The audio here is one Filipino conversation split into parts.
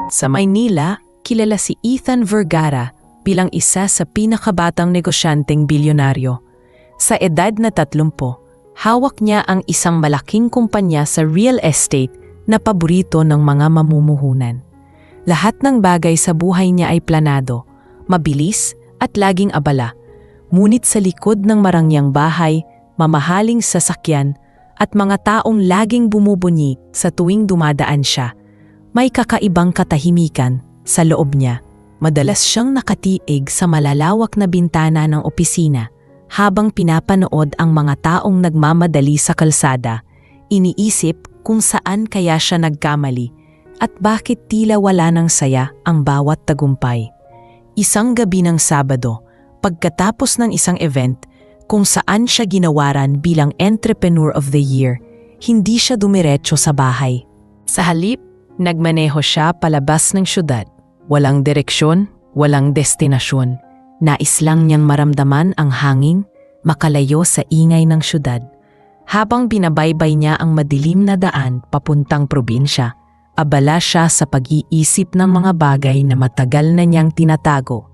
Sa Maynila, kilala si Ethan Vergara bilang isa sa pinakabatang negosyanteng bilyonaryo. Sa edad na 30, hawak niya ang isang malaking kumpanya sa real estate na paborito ng mga mamumuhunan. Lahat ng bagay sa buhay niya ay planado, mabilis at laging abala. Ngunit sa likod ng marangyang bahay, mamahaling sasakyan at mga taong laging bumubunyi sa tuwing dumadaan siya, may kakaibang katahimikan sa loob niya. Madalas siyang nakatiig sa malalawak na bintana ng opisina habang pinapanood ang mga taong nagmamadali sa kalsada. Iniisip kung saan kaya siya nagkamali at bakit tila wala ng saya ang bawat tagumpay. Isang gabi ng Sabado, pagkatapos ng isang event kung saan siya ginawaran bilang Entrepreneur of the Year, hindi siya dumiretso sa bahay. Sa halip, nagmaneho siya palabas ng syudad. Walang direksyon, walang destinasyon. Nais lang niyang maramdaman ang hangin, makalayo sa ingay ng syudad. Habang binabaybay niya ang madilim na daan papuntang probinsya, abala siya sa pag-iisip ng mga bagay na matagal na niyang tinatago.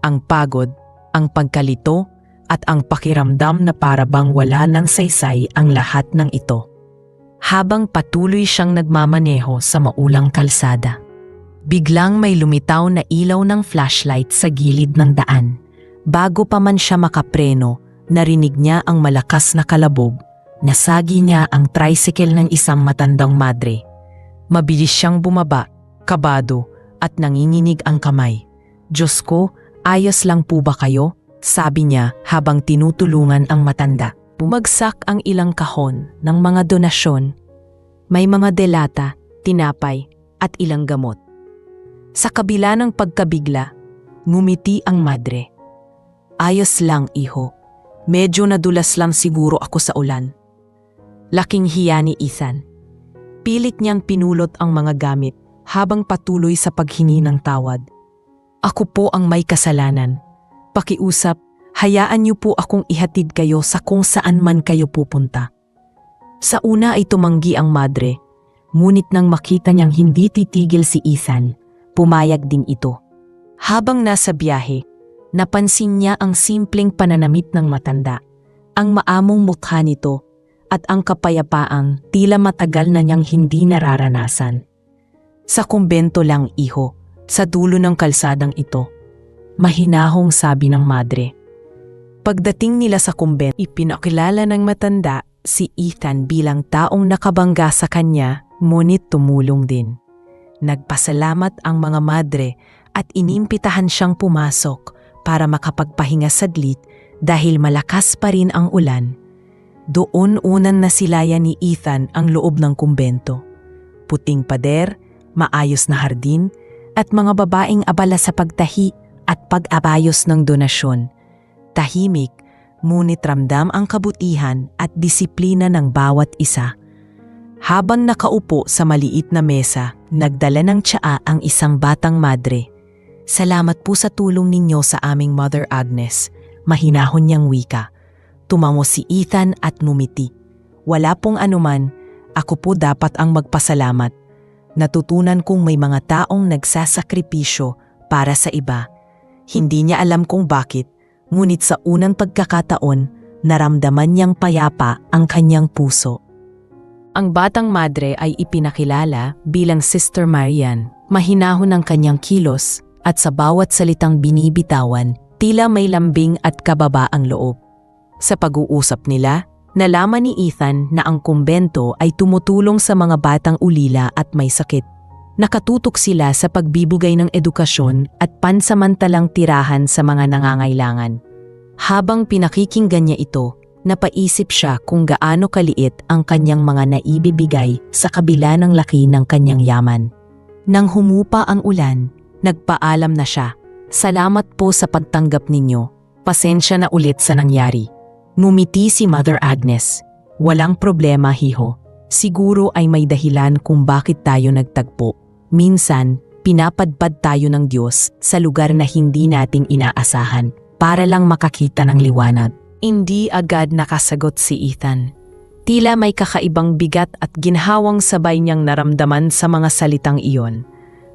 Ang pagod, ang pagkalito, at ang pakiramdam na parabang wala ng saysay ang lahat ng ito. Habang patuloy siyang nagmamaneho sa maulang kalsada, biglang may lumitaw na ilaw ng flashlight sa gilid ng daan. Bago pa man siya makapreno, narinig niya ang malakas na kalabog. Nasagi niya ang tricycle ng isang matandang madre. Mabilis siyang bumaba, kabado, at nanginginig ang kamay. "Diyos ko, ayos lang po ba kayo?" sabi niya habang tinutulungan ang matanda. Bumagsak ang ilang kahon ng mga donasyon. May mga delata, tinapay, at ilang gamot. Sa kabila ng pagkabigla, ngumiti ang madre. "Ayos lang, iho. Medyo nadulas lang siguro ako sa ulan." Laking hiya ni Ethan. Pilit niyang pinulot ang mga gamit habang patuloy sa paghingi ng tawad. "Ako po ang may kasalanan. Pakiusap, hayaan niyo po akong ihatid kayo sa kung saan man kayo pupunta." Sa una ay tumanggi ang madre, ngunit nang makita niyang hindi titigil si Ethan, pumayag din ito. Habang nasa biyahe, napansin niya ang simpleng pananamit ng matanda, ang maamong mukha nito, at ang kapayapaang tila matagal na niyang hindi nararanasan. "Sa kumbento lang, iho, sa dulo ng kalsadang ito," mahinahong sabi ng madre. Pagdating nila sa kumbento, ipinakilala ng matanda si Ethan bilang taong nakabangga sa kanya, ngunit tumulong din. Nagpasalamat ang mga madre at inimbitahan siyang pumasok para makapagpahinga saglit dahil malakas pa rin ang ulan. Doon unang nasilayan ni Ethan ang loob ng kumbento. Puting pader, maayos na hardin, at mga babaeng abala sa pagtahi at pag-abayos ng donasyon. Tahimik, ngunit ramdam ang kabutihan at disiplina ng bawat isa. Habang nakaupo sa maliit na mesa, nagdala ng tsaa ang isang batang madre. "Salamat po sa tulong ninyo sa aming Mother Agnes," mahinahon niyang wika. Tumango si Ethan at ngumiti. "Wala pong anuman, ako po dapat ang magpasalamat. Natutunan kong may mga taong nagsasakripisyo para sa iba." Hindi niya alam kung bakit, ngunit sa unang pagkakataon, naramdaman niyang payapa ang kanyang puso. Ang batang madre ay ipinakilala bilang Sister Marian. Mahinahon ang kanyang kilos at sa bawat salitang binibitawan, tila may lambing at kababa ang loob. Sa pag-uusap nila, nalaman ni Ethan na ang kumbento ay tumutulong sa mga batang ulila at may sakit. Nakatutok sila sa pagbibigay ng edukasyon at pansamantalang tirahan sa mga nangangailangan. Habang pinakikinggan niya ito, napaisip siya kung gaano kaliit ang kanyang mga naibibigay sa kabila ng laki ng kanyang yaman. Nang humupa ang ulan, nagpaalam na siya. "Salamat po sa pagtanggap ninyo. Pasensya na ulit sa nangyari." Ngumiti si Mother Agnes. "Walang problema, hiho. Siguro ay may dahilan kung bakit tayo nagtagpo. Minsan, pinapadpad tayo ng Diyos sa lugar na hindi natin inaasahan para lang makakita ng liwanag." Hindi agad nakasagot si Ethan. Tila may kakaibang bigat at ginhawang sabay niyang naramdaman sa mga salitang iyon.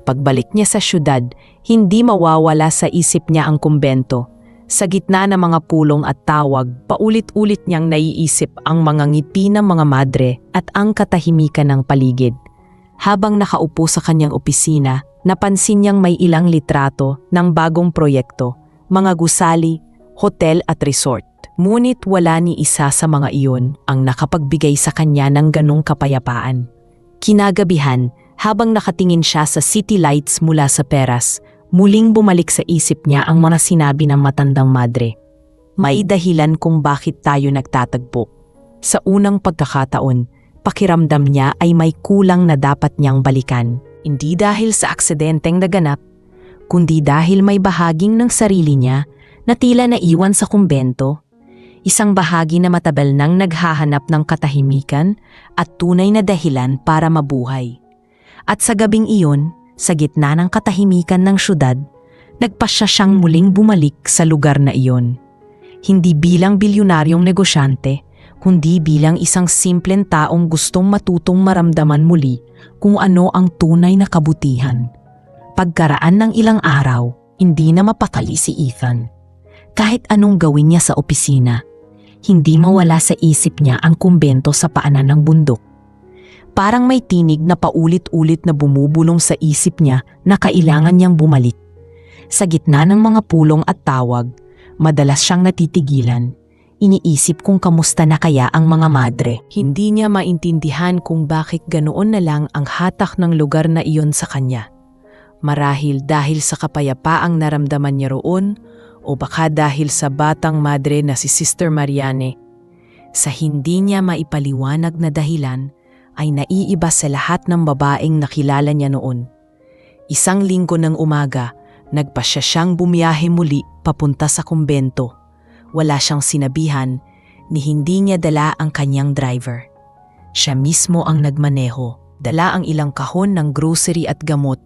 pagbalik niya sa syudad, hindi mawawala sa isip niya ang kumbento. Sa gitna ng mga pulong at tawag, paulit-ulit niyang naiisip ang mga ngiti ng mga madre at ang katahimikan ng paligid. Habang nakaupo sa kanyang opisina, napansin niyang may ilang litrato ng bagong proyekto, mga gusali, hotel at resort. Ngunit wala ni isa sa mga iyon ang nakapagbigay sa kanya ng ganong kapayapaan. Kinagabihan, habang nakatingin siya sa city lights mula sa teras, muling bumalik sa isip niya ang mga sinabi ng matandang madre. May dahilan kung bakit tayo nagtatagpo. Sa unang pagkakataon, pakiramdam niya ay may kulang na dapat niyang balikan. Hindi dahil sa aksidenteng naganap, kundi dahil may bahaging ng sarili niya na tila naiwan sa kumbento. Isang bahagi na matagal nang naghahanap ng katahimikan at tunay na dahilan para mabuhay. At sa gabing iyon, sa gitna ng katahimikan ng syudad, nagpasya siyang muling bumalik sa lugar na iyon. Hindi bilang bilyonaryong negosyante, kundi bilang isang simpleng taong gustong matutong maramdaman muli kung ano ang tunay na kabutihan. Pagkaraan ng ilang araw, hindi na mapakali si Ethan. Kahit anong gawin niya sa opisina, hindi mawala sa isip niya ang kumbento sa paanan ng bundok. Parang may tinig na paulit-ulit na bumubulong sa isip niya na kailangan niyang bumalik. Sa gitna ng mga pulong at tawag, madalas siyang natitigilan. Iniisip kung kamusta na kaya ang mga madre. Hindi niya maintindihan kung bakit ganoon na lang ang hatak ng lugar na iyon sa kanya. Marahil dahil sa kapayapaang naramdaman niya roon, o baka dahil sa batang madre na si Sister Mariane. Sa hindi niya maipaliwanag na dahilan, ay naiiba sa lahat ng babaeng nakilala niya noon. Isang linggo ng umaga, nagpasya siyang bumiyahe muli papunta sa kumbento. Wala siyang sinabihan, ni hindi niya dala ang kanyang driver. Siya mismo ang nagmaneho, dala ang ilang kahon ng grocery at gamot.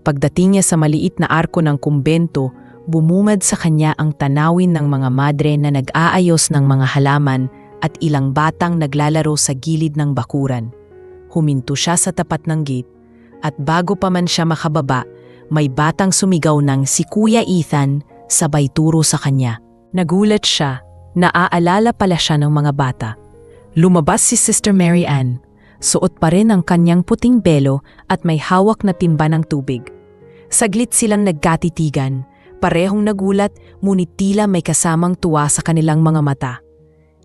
Pagdating niya sa maliit na arko ng kumbento, bumungad sa kanya ang tanawin ng mga madre na nag-aayos ng mga halaman at ilang batang naglalaro sa gilid ng bakuran. Huminto siya sa tapat ng gate at bago pa man siya makababa, may batang sumigaw ng si Kuya Ethan sabay turo sa kanya. Nagulat siya, naaalala pala siya ng mga bata. Lumabas si Sister Mary Ann, suot pa rin ang kanyang puting belo at may hawak na timba ng tubig. Saglit silang nagkatitigan, parehong nagulat ngunit tila may kasamang tuwa sa kanilang mga mata.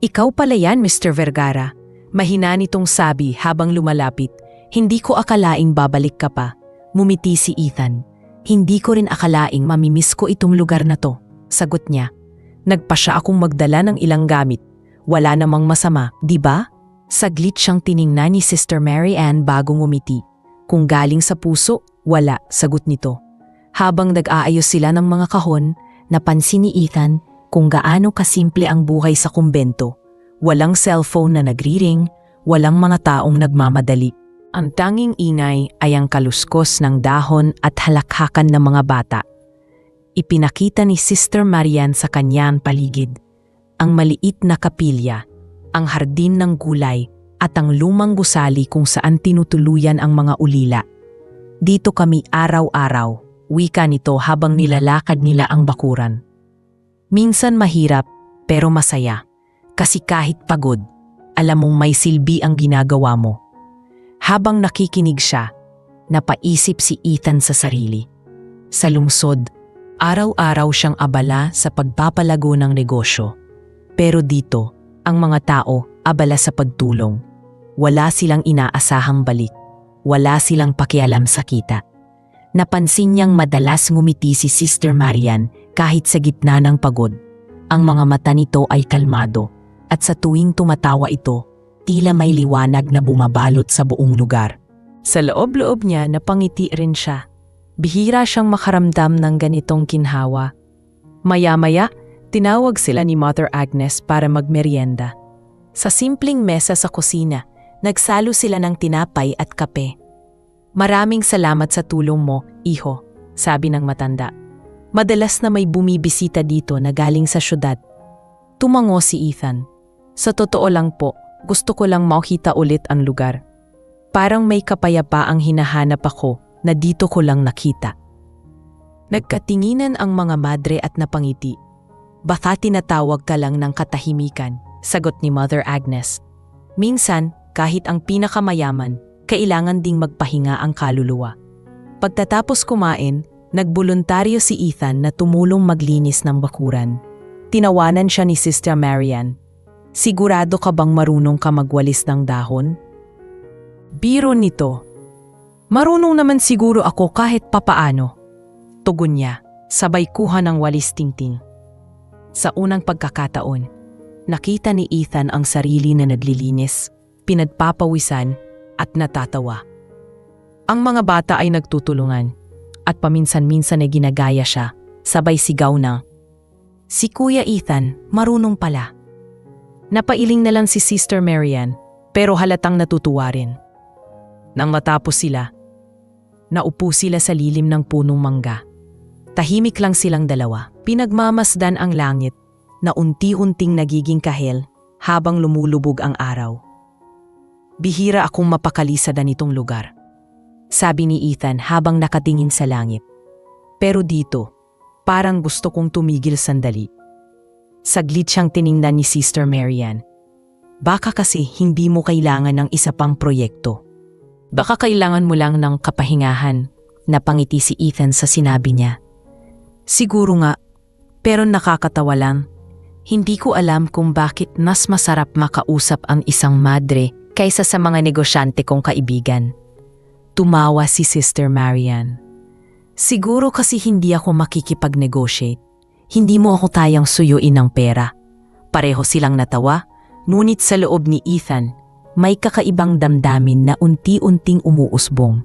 Ikaw pala yan, Mr. Vergara. Mahina nitong sabi habang lumalapit. Hindi ko akalaing babalik ka pa. Mumiti si Ethan. Hindi ko rin akalaing mamimiss ko itong lugar na to. Sagot niya. Nagpasya akong magdala ng ilang gamit. Wala namang masama, di ba? Saglit siyang tiningnan ni Sister Mary Ann bago ngumiti. Kung galing sa puso, wala, sagot nito. Habang nag-aayos sila ng mga kahon, napansin ni Ethan kung gaano kasimple ang buhay sa kumbento. Walang cellphone na nagri-ring, walang mga taong nagmamadali. Ang tanging ingay ay ang kaluskos ng dahon at halakhakan ng mga bata. Ipinakita ni Sister Marian sa kanyang paligid. Ang maliit na kapilya, ang hardin ng gulay at ang lumang gusali kung saan tinutuluyan ang mga ulila. Dito kami araw-araw, wika nito habang nilalakad nila ang bakuran. Minsan mahirap pero masaya. Kasi kahit pagod, alam mong may silbi ang ginagawa mo. Habang nakikinig siya, napaisip si Ethan sa sarili. Sa lungsod, araw-araw siyang abala sa pagpapalago ng negosyo. Pero dito, ang mga tao abala sa pagtulong. Wala silang inaasahang balik. Wala silang pakialam sa kita. Napansin niyang madalas ngumiti si Sister Marian kahit sa gitna ng pagod. Ang mga mata nito ay kalmado. At sa tuwing tumatawa ito, tila may liwanag na bumabalot sa buong lugar. Sa loob-loob niya napangiti rin siya. Bihira siyang makaramdam ng ganitong ginhawa. Maya-maya, tinawag sila ni Mother Agnes para magmerienda. Sa simpleng mesa sa kusina, nagsalo sila ng tinapay at kape. Maraming salamat sa tulong mo, iho, sabi ng matanda. Madalas na may bumibisita dito na galing sa syudad. Tumango si Ethan. Sa totoo lang po, gusto ko lang makita ulit ang lugar. Parang may kapayapaang hinahanap ako na dito ko lang nakita. Nagkatinginan ang mga madre at napangiti. Baka tinatawag ka lang ng katahimikan, sagot ni Mother Agnes. Minsan, kahit ang pinakamayaman, kailangan ding magpahinga ang kaluluwa. Pagtatapos kumain, nagboluntaryo si Ethan na tumulong maglinis ng bakuran. Tinawanan siya ni Sister Marian. Sigurado ka bang marunong ka magwalis ng dahon? Biro nito. Marunong naman siguro ako kahit papaano. Tugon niya, sabay kuha ng walis tingting. Sa unang pagkakataon, nakita ni Ethan ang sarili na naglilinis, pinagpapawisan at natatawa. Ang mga bata ay nagtutulungan at paminsan-minsan ay ginagaya siya, sabay sigaw na, "Si Kuya Ethan, marunong pala." Napailing na lang si Sister Marian pero halatang natutuwa rin. Nang matapos sila, naupo sila sa lilim ng punong mangga. Tahimik lang silang dalawa. Pinagmamasdan ang langit na unti-unting nagiging kahel habang lumulubog ang araw. Bihira akong mapakali sa ganitong lugar, sabi ni Ethan habang nakatingin sa langit. Pero dito, parang gusto kong tumigil sandali. Saglit siyang tiningnan ni Sister Marian. Baka kasi hindi mo kailangan ng isa pang proyekto. Baka kailangan mo lang ng kapahingahan, napangiti si Ethan sa sinabi niya. Siguro nga, pero nakakatawa lang. Hindi ko alam kung bakit mas masarap makausap ang isang madre kaysa sa mga negosyante kong kaibigan. Tumawa si Sister Marian. Siguro kasi hindi ako makikipag-negotiate. Hindi mo ako tayang suyuin ng pera. Pareho silang natawa, ngunit sa loob ni Ethan, may kakaibang damdamin na unti-unting umuusbong.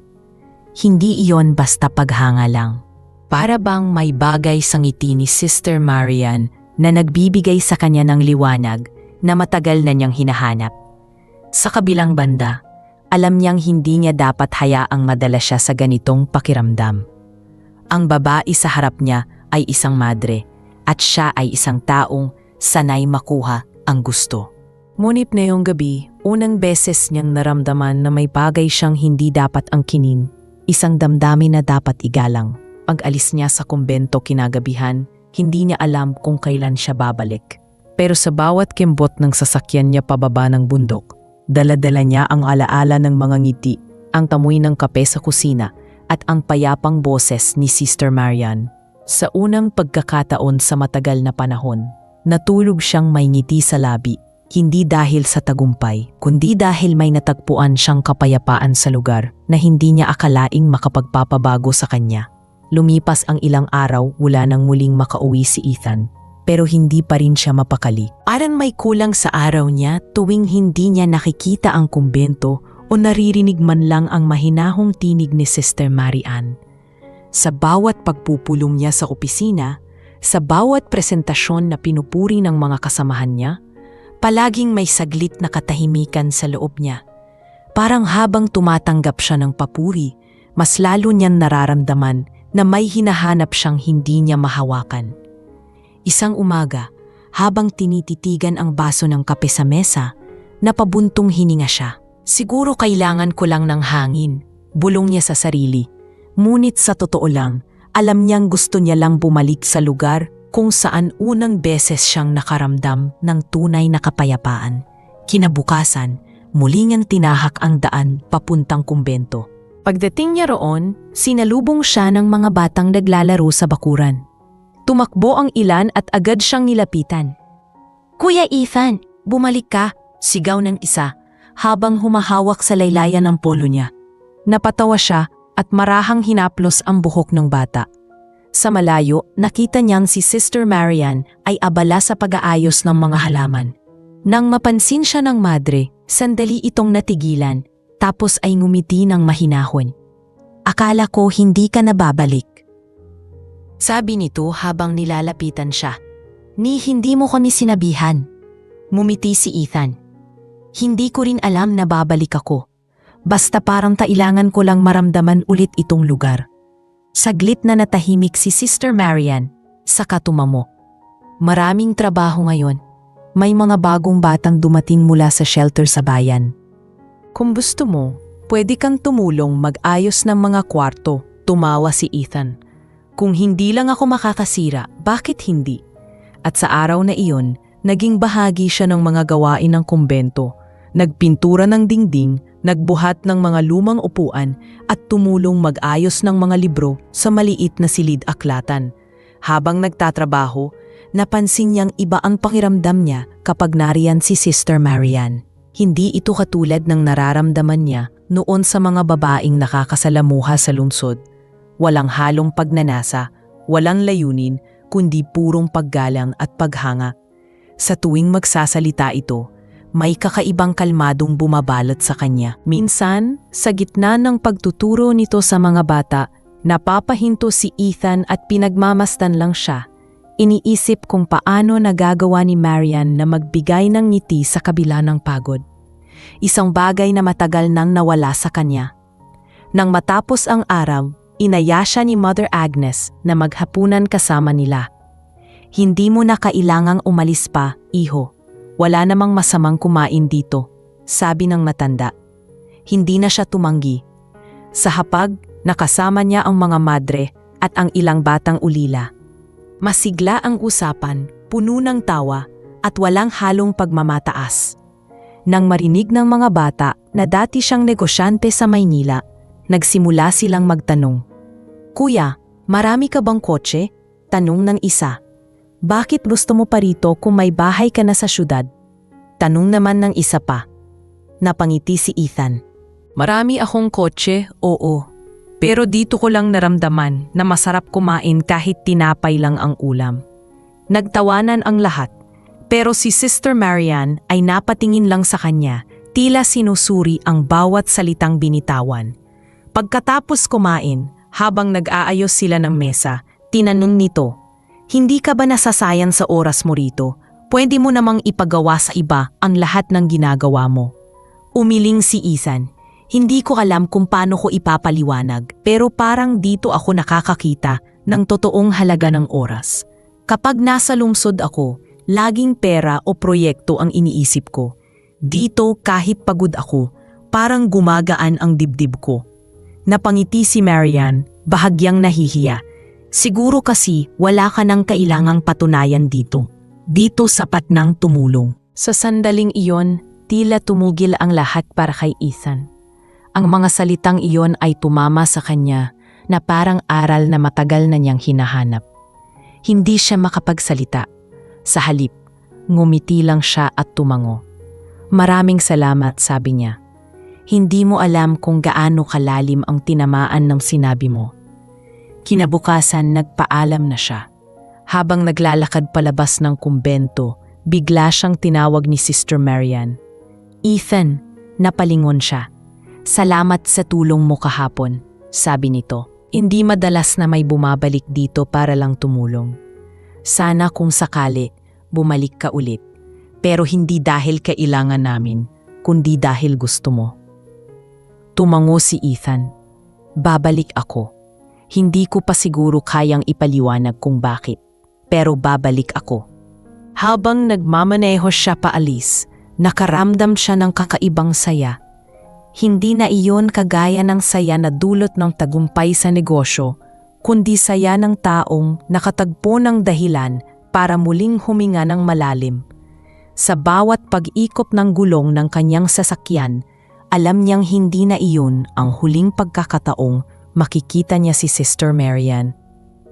Hindi iyon basta paghanga lang. Para bang may bagay sa ngiti ni Sister Marian na nagbibigay sa kanya ng liwanag na matagal na niyang hinahanap. Sa kabilang banda, alam niyang hindi niya dapat hayaang madala siya sa ganitong pakiramdam. Ang babae sa harap niya ay isang madre at siya ay isang taong sanay makuha ang gusto. Ngunit ngayong gabi, unang beses niyang naramdaman na may bagay siyang hindi dapat angkinin, isang damdamin na dapat igalang. Pag-alis niya sa kumbento kinagabihan, hindi niya alam kung kailan siya babalik. Pero sa bawat kimbot ng sasakyan niya pababa ng bundok, dala-dala niya ang alaala ng mga ngiti, ang tamoy ng kape sa kusina at ang payapang boses ni Sister Marian. Sa unang pagkakataon sa matagal na panahon, natulog siyang may ngiti sa labi, hindi dahil sa tagumpay, kundi dahil may natagpuan siyang kapayapaan sa lugar na hindi niya akalaing makapagpapabago sa kanya. Lumipas ang ilang araw wala nang muling makauwi si Ethan, pero hindi pa rin siya mapakali. Parang may kulang sa araw niya tuwing hindi niya nakikita ang kumbento o naririnig man lang ang mahinahong tinig ni Sister Marian. Sa bawat pagpupulong niya sa opisina, sa bawat presentasyon na pinupuri ng mga kasamahan niya, palaging may saglit na katahimikan sa loob niya. Parang habang tumatanggap siya ng papuri, mas lalo niyang nararamdaman na may hinahanap siyang hindi niya mahawakan. Isang umaga, habang tinititigan ang baso ng kape sa mesa, napabuntong hininga siya. Siguro kailangan ko lang ng hangin, bulong niya sa sarili. Ngunit sa totoo lang, alam niyang gusto niya lang bumalik sa lugar kung saan unang beses siyang nakaramdam ng tunay na kapayapaan. Kinabukasan, muli niyang tinahak ang daan papuntang kumbento. Pagdating niya roon, sinalubong siya ng mga batang naglalaro sa bakuran. Tumakbo ang ilan at agad siyang nilapitan. "Kuya Ethan, bumalik ka!" sigaw ng isa habang humahawak sa laylayan ng polo niya. Napatawa siya at marahang hinaplos ang buhok ng bata. Sa malayo, nakita niyang si Sister Marian ay abala sa pag-aayos ng mga halaman. Nang mapansin siya ng madre, sandali itong natigilan. Tapos ay ngumiti ng mahinahon. "Akala ko hindi ka nababalik," sabi nito habang nilalapitan siya. Hindi mo kami sinabihan." Ngumiti si Ethan. "Hindi ko rin alam na babalik ako. Basta parang kailangan ko lang maramdaman ulit itong lugar." Saglit na natahimik si Sister Marian, saka tumamo. "Maraming trabaho ngayon. May mga bagong batang dumating mula sa shelter sa bayan. Kung gusto mo, Pwede kang tumulong mag-ayos ng mga kwarto, tumawa si Ethan. Kung hindi lang ako makakasira, bakit hindi? At sa araw na iyon, naging bahagi siya ng mga gawain ng kumbento. Nagpintura ng dingding, nagbuhat ng mga lumang upuan at tumulong mag-ayos ng mga libro sa maliit na silid-aklatan. Habang nagtatrabaho, napansin niyang iba ang pakiramdam niya kapag nariyan si Sister Marian. Hindi ito katulad ng nararamdaman niya noon sa mga babaeng nakakasalamuha sa lungsod. Walang halong pagnanasa, walang layunin, kundi purong paggalang at paghanga. Sa tuwing magsasalita ito, may kakaibang kalmadong bumabalot sa kanya. Minsan, sa gitna ng pagtuturo nito sa mga bata, napapahinto si Ethan at pinagmamasdan lang siya. Iniisip kung paano nagagawa ni Marian na magbigay ng ngiti sa kabila ng pagod. Isang bagay na matagal nang nawala sa kanya. Nang matapos ang araw, inaya siya ni Mother Agnes na maghapunan kasama nila. Hindi mo na kailangang umalis pa, iho. Wala namang masamang kumain dito, sabi ng matanda. Hindi na siya tumanggi. Sa hapag, nakasama niya ang mga madre at ang ilang batang ulila. Masigla ang usapan, puno ng tawa at walang halong pagmamataas. Nang marinig ng mga bata na dati siyang negosyante sa Maynila, nagsimula silang magtanong. Kuya, marami ka bang kotse? Tanong ng isa. Bakit gusto mo pa rito kung may bahay ka na sa syudad? Tanong naman ng isa pa. Napangiti si Ethan. Marami akong kotse, oo. Pero dito ko lang naramdaman na masarap kumain kahit tinapay lang ang ulam. Nagtawanan ang lahat. Pero si Sister Marian ay napatingin lang sa kanya, tila sinusuri ang bawat salitang binitawan. Pagkatapos kumain, habang nag-aayos sila ng mesa, tinanong nito, hindi ka ba nasasayang sa oras mo rito? Pwede mo namang ipagawa sa iba ang lahat ng ginagawa mo. Umiling si Ethan. Hindi ko alam kung paano ko ipapaliwanag, pero parang dito ako nakakakita ng totoong halaga ng oras. Kapag nasa lungsod ako, laging pera o proyekto ang iniisip ko. Dito kahit pagod ako, parang gumagaan ang dibdib ko. Napangiti si Marian, bahagyang nahihiya. Siguro kasi wala ka nang kailangang patunayan dito. Dito sapat nang tumulong. Sa sandaling iyon, tila tumugil ang lahat para kay Ethan. Ang mga salitang iyon ay tumama sa kanya na parang aral na matagal na niyang hinahanap. Hindi siya makapagsalita. Sa halip, ngumiti lang siya at tumango. Maraming salamat, sabi niya. Hindi mo alam kung gaano kalalim ang tinamaan ng sinabi mo. Kinabukasan nagpaalam na siya. Habang naglalakad palabas ng kumbento, bigla siyang tinawag ni Sister Marian. Ethan, napalingon siya. Salamat sa tulong mo kahapon, sabi nito. Hindi madalas na may bumabalik dito para lang tumulong. Sana kung sakali, bumalik ka ulit. Pero hindi dahil kailangan namin, kundi dahil gusto mo. Tumango si Ethan. Babalik ako. Hindi ko pa siguro kayang ipaliwanag kung bakit, pero babalik ako. Habang nagmamaneho siya paalis, nakaramdam siya ng kakaibang saya. Hindi na iyon kagaya ng saya na dulot ng tagumpay sa negosyo, kundi saya ng taong nakatagpo ng dahilan para muling huminga ng malalim. Sa bawat pag-ikot ng gulong ng kanyang sasakyan, alam niyang hindi na iyon ang huling pagkakataong makikita niya si Sister Marian.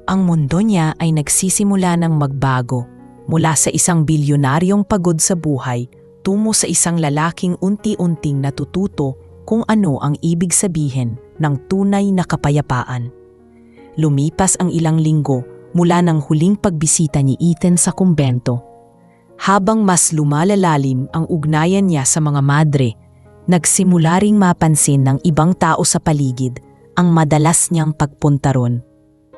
Ang mundo niya ay nagsisimula ng magbago mula sa isang bilyonaryong pagod sa buhay tungo sa isang lalaking unti-unting natututo kung ano ang ibig sabihin ng tunay na kapayapaan. Lumipas ang ilang linggo mula ng huling pagbisita ni Ethan sa kumbento. Habang mas lumalalalim ang ugnayan niya sa mga madre, nagsimula ring mapansin ng ibang tao sa paligid ang madalas niyang pagpunta ron.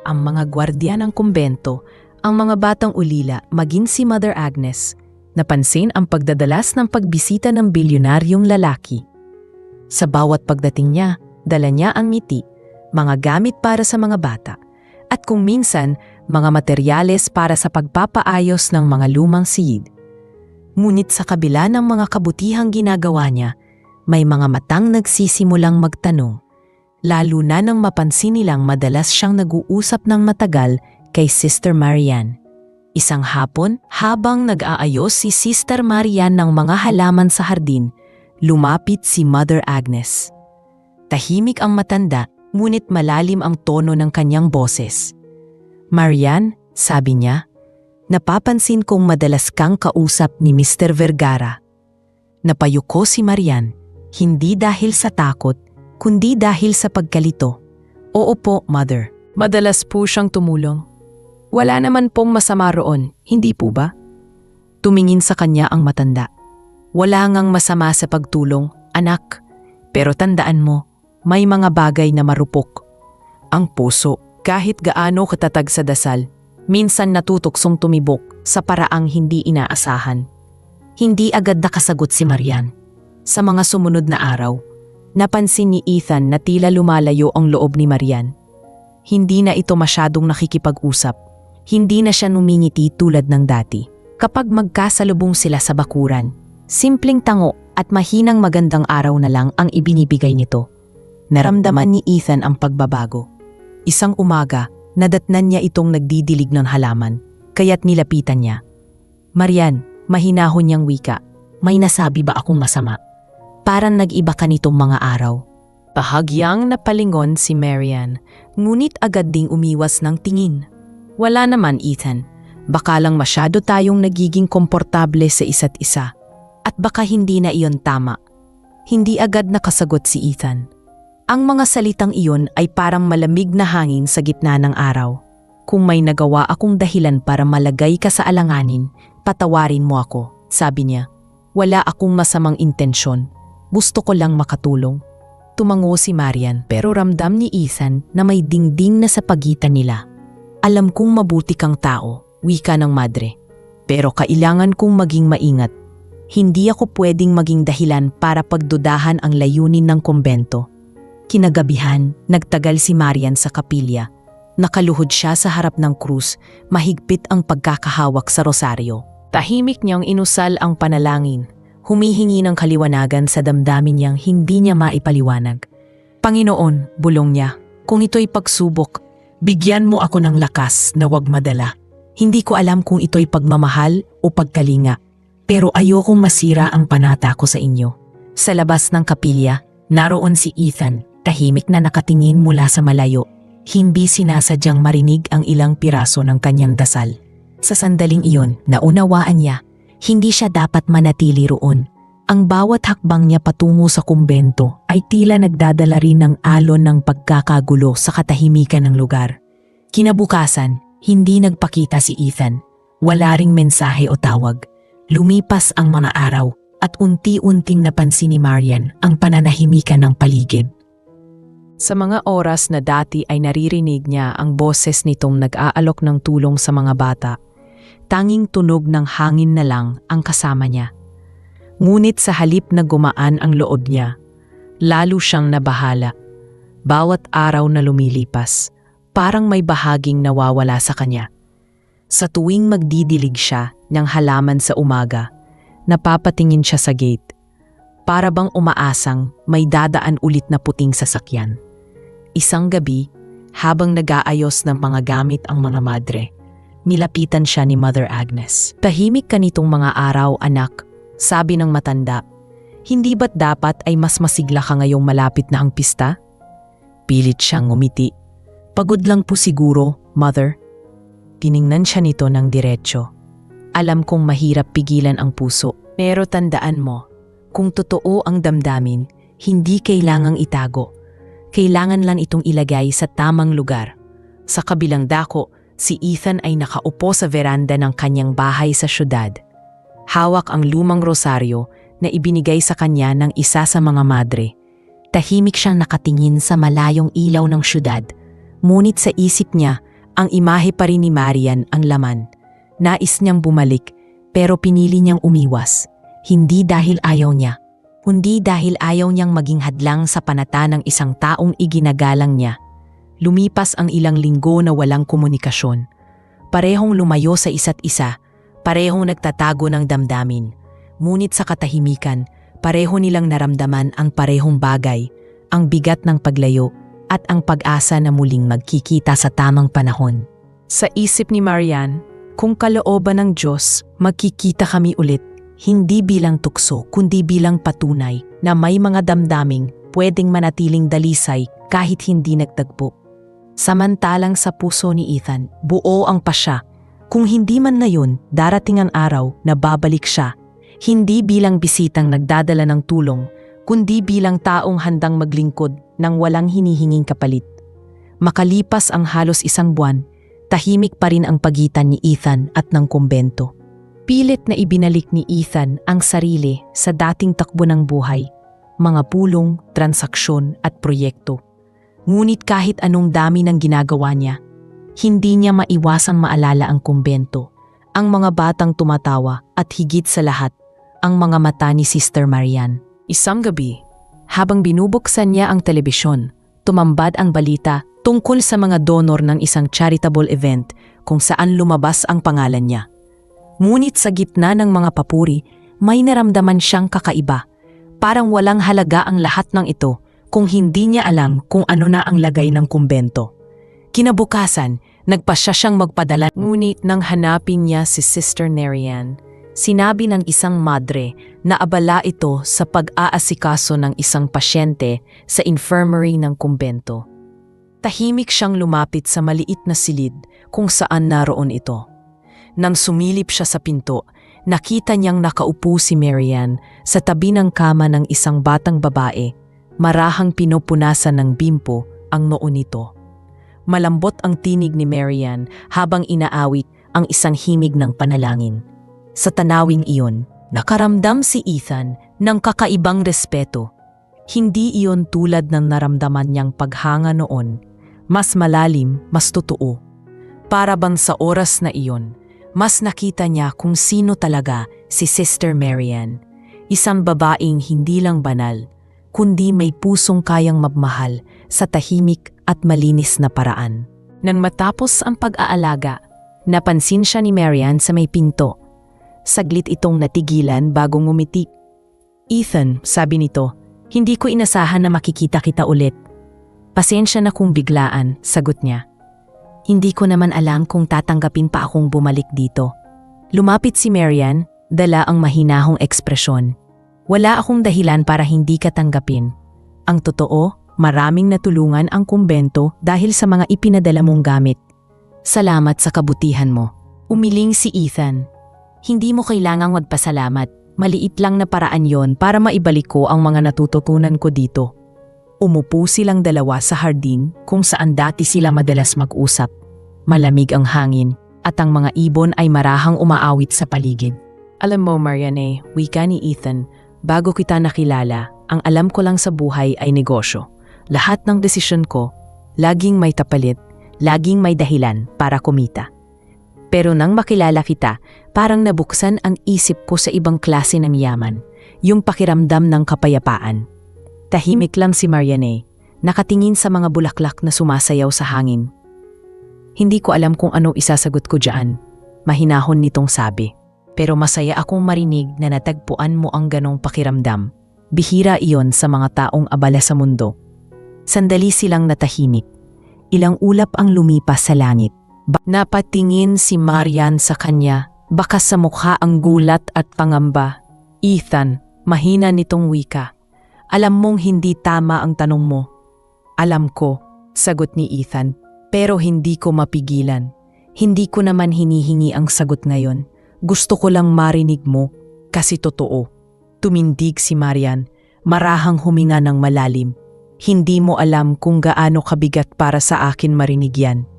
Ang mga gwardya ng kumbento, ang mga batang ulila, maging si Mother Agnes, napansin ang pagdadalas ng pagbisita ng bilyonaryong lalaki. Sa bawat pagdating niya, dala niya ang ngiti, mga gamit para sa mga bata, at kung minsan, mga materyales para sa pagpapaayos ng mga lumang siyid. Ngunit sa kabila ng mga kabutihang ginagawa niya, may mga matang nagsisimulang magtanong. Lalo na nang mapansin nilang madalas siyang nag-uusap ng matagal kay Sister Marian. Isang hapon, habang nag-aayos si Sister Marian ng mga halaman sa hardin, lumapit si Mother Agnes. Tahimik ang matanda, ngunit malalim ang tono ng kanyang boses. "Marian," sabi niya, "napapansin kong madalas kang kausap ni Mr. Vergara." Napayuko si Marian, hindi dahil sa takot, kundi dahil sa pagkalito. "Oo po, Mother. Madalas po siyang tumulong. Wala naman pong masama roon, hindi po ba?" Tumingin sa kanya ang matanda. "Wala ngang masama sa pagtulong, anak. Pero tandaan mo, may mga bagay na marupok. Ang puso, kahit gaano katatag sa dasal, minsan natutuksong tumibok sa paraang hindi inaasahan." Hindi agad nakasagot si Marian. Sa mga sumunod na araw, napansin ni Ethan na tila lumalayo ang loob ni Marian. Hindi na ito masyadong nakikipag-usap. Hindi na siya numingiti tulad ng dati. Kapag magkasalubong sila sa bakuran, simpleng tango at mahinang magandang araw na lang ang ibinibigay nito. Naramdaman ni Ethan ang pagbabago. Isang umaga, nadatnan niya itong nagdidilig ng halaman, kaya't nilapitan niya. "Marian," mahinahon niyang wika, "may nasabi ba akong masama? Parang nag-iba ka nitong mga araw." Bahagyang napalingon si Marian, ngunit agad ding umiwas ng tingin. "Wala naman, Ethan. Baka lang masyado tayong nagiging komportable sa isa't isa. At baka hindi na iyon tama." Hindi agad nakasagot si Ethan. Ang mga salitang iyon ay parang malamig na hangin sa gitna ng araw. "Kung may nagawa akong dahilan para malagay ka sa alanganin, patawarin mo ako," sabi niya. "Wala akong masamang intensyon. Gusto ko lang makatulong." Tumango si Marian, pero ramdam ni Ethan na may dingding na sa pagitan nila. "Alam kong mabuti kang tao," wika ng madre. "Pero kailangan kong maging maingat. Hindi ako pwedeng maging dahilan para pagdudahan ang layunin ng kumbento." Kinagabihan, nagtagal si Marian sa kapilya. Nakaluhod siya sa harap ng krus, mahigpit ang pagkakahawak sa rosaryo. Tahimik niyang inusal ang panalangin, humihingi ng kaliwanagan sa damdamin niyang hindi niya maipaliwanag. "Panginoon," bulong niya, "kung ito'y pagsubok, bigyan mo ako ng lakas na wag madala. Hindi ko alam kung ito'y pagmamahal o pagkalinga, pero ayokong masira ang panata ko sa inyo." Sa labas ng kapilya, naroon si Ethan, tahimik na nakatingin mula sa malayo. Hindi sinasadyang marinig ang ilang piraso ng kanyang dasal. Sa sandaling iyon, naunawaan niya, hindi siya dapat manatili roon. Ang bawat hakbang niya patungo sa kumbento ay tila nagdadala rin ng alon ng pagkakagulo sa katahimikan ng lugar. Kinabukasan, hindi nagpakita si Ethan. Wala ring mensahe o tawag. Lumipas ang mga araw at unti-unting napansin ni Marian ang pananahimikan ng paligid. Sa mga oras na dati ay naririnig niya ang boses nitong nag-aalok ng tulong sa mga bata. Tanging tunog ng hangin na lang ang kasama niya. Ngunit sa halip na gumaan ang loob niya, lalo siyang nabahala. Bawat araw na lumilipas, parang may bahaging nawawala sa kanya. Sa tuwing magdidilig siya ng halaman sa umaga, napapatingin siya sa gate. Para bang umaasang may dadaan ulit na puting sasakyan. Isang gabi, habang nag-aayos ng mga gamit ang mga madre, nilapitan siya ni Mother Agnes. "Tahimik ka nitong mga araw, anak," sabi ng matanda. "Hindi ba't dapat ay mas masigla ka ngayong malapit na ang pista?" Pilit siyang ngumiti. "Pagod lang po siguro, Mother." Tiningnan siya nito ng diretsyo. "Alam kong mahirap pigilan ang puso, pero tandaan mo, kung totoo ang damdamin, hindi kailangang itago. Kailangan lang itong ilagay sa tamang lugar." Sa kabilang dako, si Ethan ay nakaupo sa veranda ng kanyang bahay sa syudad. Hawak ang lumang rosaryo na ibinigay sa kanya ng isa sa mga madre. Tahimik siyang nakatingin sa malayong ilaw ng syudad. Ngunit sa isip niya, ang imahe pa rin ni Marian ang laman. Nais niyang bumalik, pero pinili niyang umiwas. Hindi dahil ayaw niya, kundi dahil ayaw niyang maging hadlang sa panata ng isang taong iginagalang niya. Lumipas ang ilang linggo na walang komunikasyon. Parehong lumayo sa isa't isa, parehong nagtatago ng damdamin. Ngunit sa katahimikan, Pareho nilang naramdaman ang parehong bagay, ang bigat ng paglayo at ang pag-asa na muling magkikita sa tamang panahon. Sa isip ni Marian, kung kalooban ng Diyos, magkikita kami ulit, hindi bilang tukso kundi bilang patunay na may mga damdaming pwedeng manatiling dalisay kahit hindi nagtagpo. Samantalang sa puso ni Ethan, buo ang pasya. Kung hindi man ngayon, darating ang araw na babalik siya. Hindi bilang bisitang nagdadala ng tulong, kundi bilang taong handang maglingkod ng walang hinihinging kapalit. Makalipas ang halos 1 buwan, tahimik pa rin ang pagitan ni Ethan at ng kumbento. Pilit na ibinalik ni Ethan ang sarili sa dating takbo ng buhay, mga pulong, transaksyon at proyekto. Ngunit kahit anong dami ng ginagawa niya, hindi niya maiwasang maalala ang kumbento, ang mga batang tumatawa at higit sa lahat, ang mga mata ni Sister Marian. Isang gabi, habang binubuksan niya ang telebisyon, tumambad ang balita tungkol sa mga donor ng isang charitable event kung saan lumabas ang pangalan niya. Ngunit sa gitna ng mga papuri, may naramdaman siyang kakaiba. Parang walang halaga ang lahat ng ito kung hindi niya alam kung ano na ang lagay ng kumbento. Kinabukasan, nagpasya siyang magpadala. Ngunit nang hanapin niya si Sister Marian, sinabi ng isang madre na abala ito sa pag-aasikaso ng isang pasyente sa infirmary ng kumbento. Tahimik siyang lumapit sa maliit na silid kung saan naroon ito. Nang sumilip siya sa pinto, nakita niyang nakaupo si Marian sa tabi ng kama ng isang batang babae, marahang pinupunasan ng bimpo ang noo nito. Malambot ang tinig ni Marian habang inaawit ang isang himig ng panalangin. Sa tanawing iyon, nakaramdam si Ethan ng kakaibang respeto. Hindi iyon tulad ng naramdaman niyang paghanga noon, mas malalim, mas totoo. Para bang sa oras na iyon, mas nakita niya kung sino talaga si Sister Marian, isang babaeng hindi lang banal, kundi may pusong kayang magmahal sa tahimik at malinis na paraan. Nang matapos ang pag-aalaga, napansin siya ni Marian sa may pinto. Saglit itong natigilan bago ngumiti. "Ethan," sabi nito, "hindi ko inasahan na makikita kita ulit." "Pasensya na kung biglaan," sagot niya. "Hindi ko naman alam kung tatanggapin pa akong bumalik dito." Lumapit si Marian, dala ang mahinahong ekspresyon. "Wala akong dahilan para hindi ka tanggapin. Ang totoo, maraming natulungan ang kumbento dahil sa mga ipinadala mong gamit. Salamat sa kabutihan mo." Umiling si Ethan. "Hindi mo kailangang magpasalamat. Maliit lang na paraan yon para maibalik ko ang mga natututunan ko dito." Umupo silang dalawa sa hardin kung saan dati sila madalas mag-usap. Malamig ang hangin at ang mga ibon ay marahang umaawit sa paligid. "Alam mo, Marianne," wika ni Ethan, "bago kita nakilala, ang alam ko lang sa buhay ay negosyo. Lahat ng desisyon ko, laging may kapalit, laging may dahilan para kumita. Pero nang makilala kita, parang nabuksan ang isip ko sa ibang klase ng yaman, yung pakiramdam ng kapayapaan." Tahimik lang si Marianne, nakatingin sa mga bulaklak na sumasayaw sa hangin. "Hindi ko alam kung anong isasagot ko diyan," mahinahon nitong sabi. "Pero masaya akong marinig na natagpuan mo ang ganong pakiramdam. Bihira iyon sa mga taong abala sa mundo." Sandali silang natahimik. Ilang ulap ang lumipas sa langit. Napatingin si Marian sa kanya, baka sa mukha ang gulat at pangamba. "Ethan," mahina nitong wika, "alam mong hindi tama ang tanong mo." "Alam ko," sagot ni Ethan, "pero hindi ko mapigilan. Hindi ko naman hinihingi ang sagot ngayon. Gusto ko lang marinig mo, kasi totoo." Tumindig si Marian, marahang huminga ng malalim. "Hindi mo alam kung gaano kabigat para sa akin marinig yan.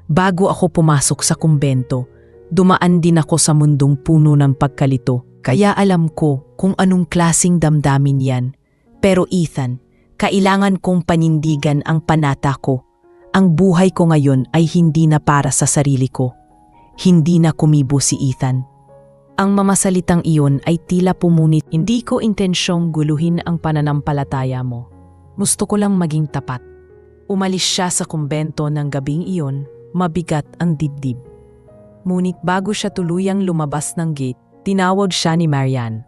Bago ako pumasok sa kumbento, dumaan din ako sa mundong puno ng pagkalito. Kaya alam ko kung anong klasing damdamin yan. Pero Ethan, kailangan kong panindigan ang panata ko. Ang buhay ko ngayon ay hindi na para sa sarili ko." Hindi na kumibo si Ethan. Ang mamasalitang iyon ay tila pumunit. "Hindi ko intensyong guluhin ang pananampalataya mo. Gusto ko lang maging tapat." Umalis siya sa kumbento ng gabing iyon, mabigat ang dibdib. Ngunit bago siya tuluyang lumabas ng gate, tinawag siya ni Marian.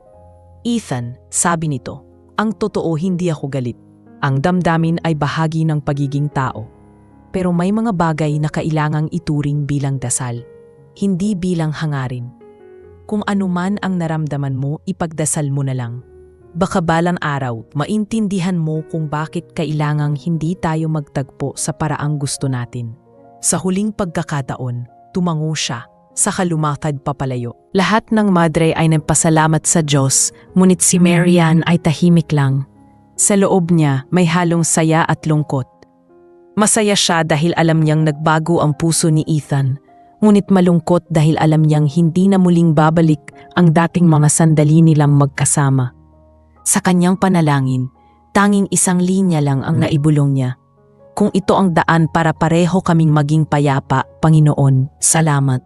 Ethan, sabi nito, ang totoo hindi ako galit. Ang damdamin ay bahagi ng pagiging tao. Pero may mga bagay na kailangang ituring bilang dasal, hindi bilang hangarin. Kung anuman ang naramdaman mo, ipagdasal mo na lang. Baka balang araw, maintindihan mo kung bakit kailangang hindi tayo magtagpo sa paraang gusto natin. Sa huling pagkakataon, tumango siya, saka lumakad papalayo. Lahat ng madre ay nagpasalamat sa Diyos, ngunit si Marian ay tahimik lang. Sa loob niya may halong saya at lungkot. Masaya siya dahil alam niyang nagbago ang puso ni Ethan, ngunit malungkot dahil alam niyang hindi na muling babalik ang dating mga sandali nilang magkasama. Sa kanyang panalangin, tanging isang linya lang ang naibulong niya. Kung ito ang daan para pareho kaming maging payapa, Panginoon, salamat.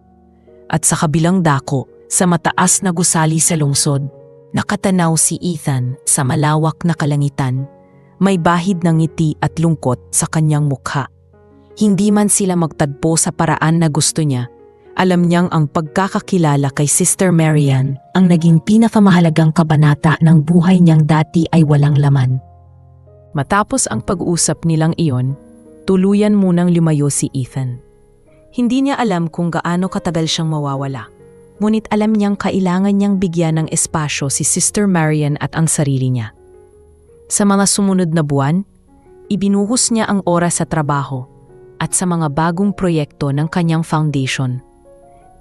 At sa kabilang dako, sa mataas na gusali sa lungsod, nakatanaw si Ethan sa malawak na kalangitan. May bahid ng ngiti at lungkot sa kanyang mukha. Hindi man sila magtagpo sa paraan na gusto niya, alam niyang ang pagkakakilala kay Sister Marian ang naging pinakamahalagang kabanata ng buhay niyang dati ay walang laman. Matapos ang pag-uusap nilang iyon, tuluyan munang lumayo si Ethan. Hindi niya alam kung gaano katagal siyang mawawala, ngunit alam niyang kailangan niyang bigyan ng espasyo si Sister Marian at ang sarili niya. Sa mga sumunod na buwan, ibinuhos niya ang oras sa trabaho at sa mga bagong proyekto ng kanyang foundation.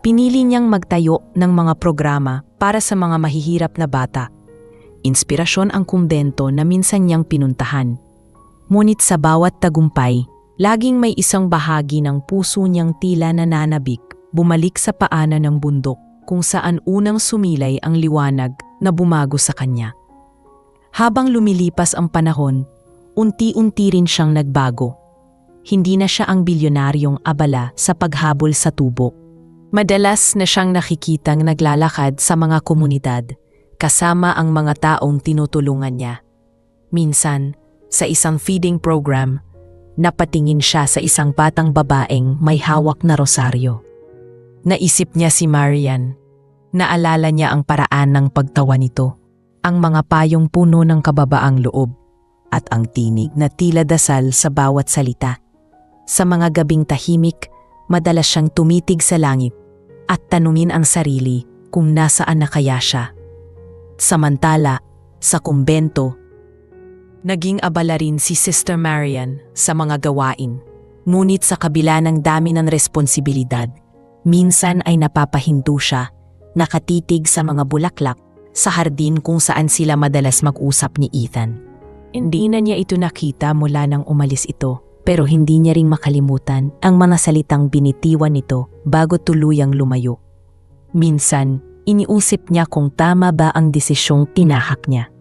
Pinili niyang magtayo ng mga programa para sa mga mahihirap na bata. Inspirasyon ang kumbento na minsan niyang pinuntahan. Ngunit sa bawat tagumpay, laging may isang bahagi ng puso niyang tila nananabik, bumalik sa paanan ng bundok kung saan unang sumilay ang liwanag na bumago sa kanya. Habang lumilipas ang panahon, unti-unti rin siyang nagbago. Hindi na siya ang bilyonaryong abala sa paghabol sa tubo. Madalas na siyang nakikitang naglalakad sa mga komunidad, kasama ang mga taong tinutulungan niya. Minsan, sa isang feeding program, napatingin siya sa isang batang babaeng may hawak na rosaryo. Naisip niya si Marian. Naalala niya ang paraan ng pagtawa nito, ang mga payong puno ng kababaang loob, at ang tinig na tila dasal sa bawat salita. Sa mga gabing tahimik, madalas siyang tumitig sa langit at tanungin ang sarili kung nasaan na kaya siya. Samantala, sa kumbento, naging abala rin si Sister Marian sa mga gawain. Ngunit sa kabila ng dami ng responsibilidad, minsan ay napapahinto siya, nakatitig sa mga bulaklak sa hardin kung saan sila madalas mag-usap ni Ethan. Hindi na niya ito nakita mula nang umalis ito. Pero hindi niya ring makalimutan ang mga salitang binitiwan nito bago tuluyang lumayo. Minsan, iniusip niya kung tama ba ang desisyong tinahak niya.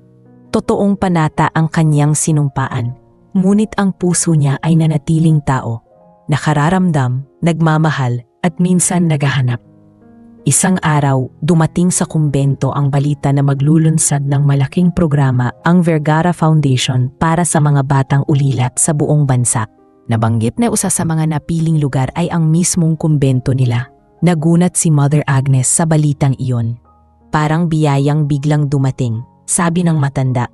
Totoong panata ang kanyang sinumpaan, ngunit ang puso niya ay nanatiling tao, nakararamdam, nagmamahal at minsan naghahanap. Isang araw, dumating sa kumbento ang balita na maglulunsad ng malaking programa ang Vergara Foundation para sa mga batang ulilat sa buong bansa. Nabanggit na isa sa mga napiling lugar ay ang mismong kumbento nila. Nagunat si Mother Agnes sa balitang iyon. Parang biyayang biglang dumating, sabi ng matanda.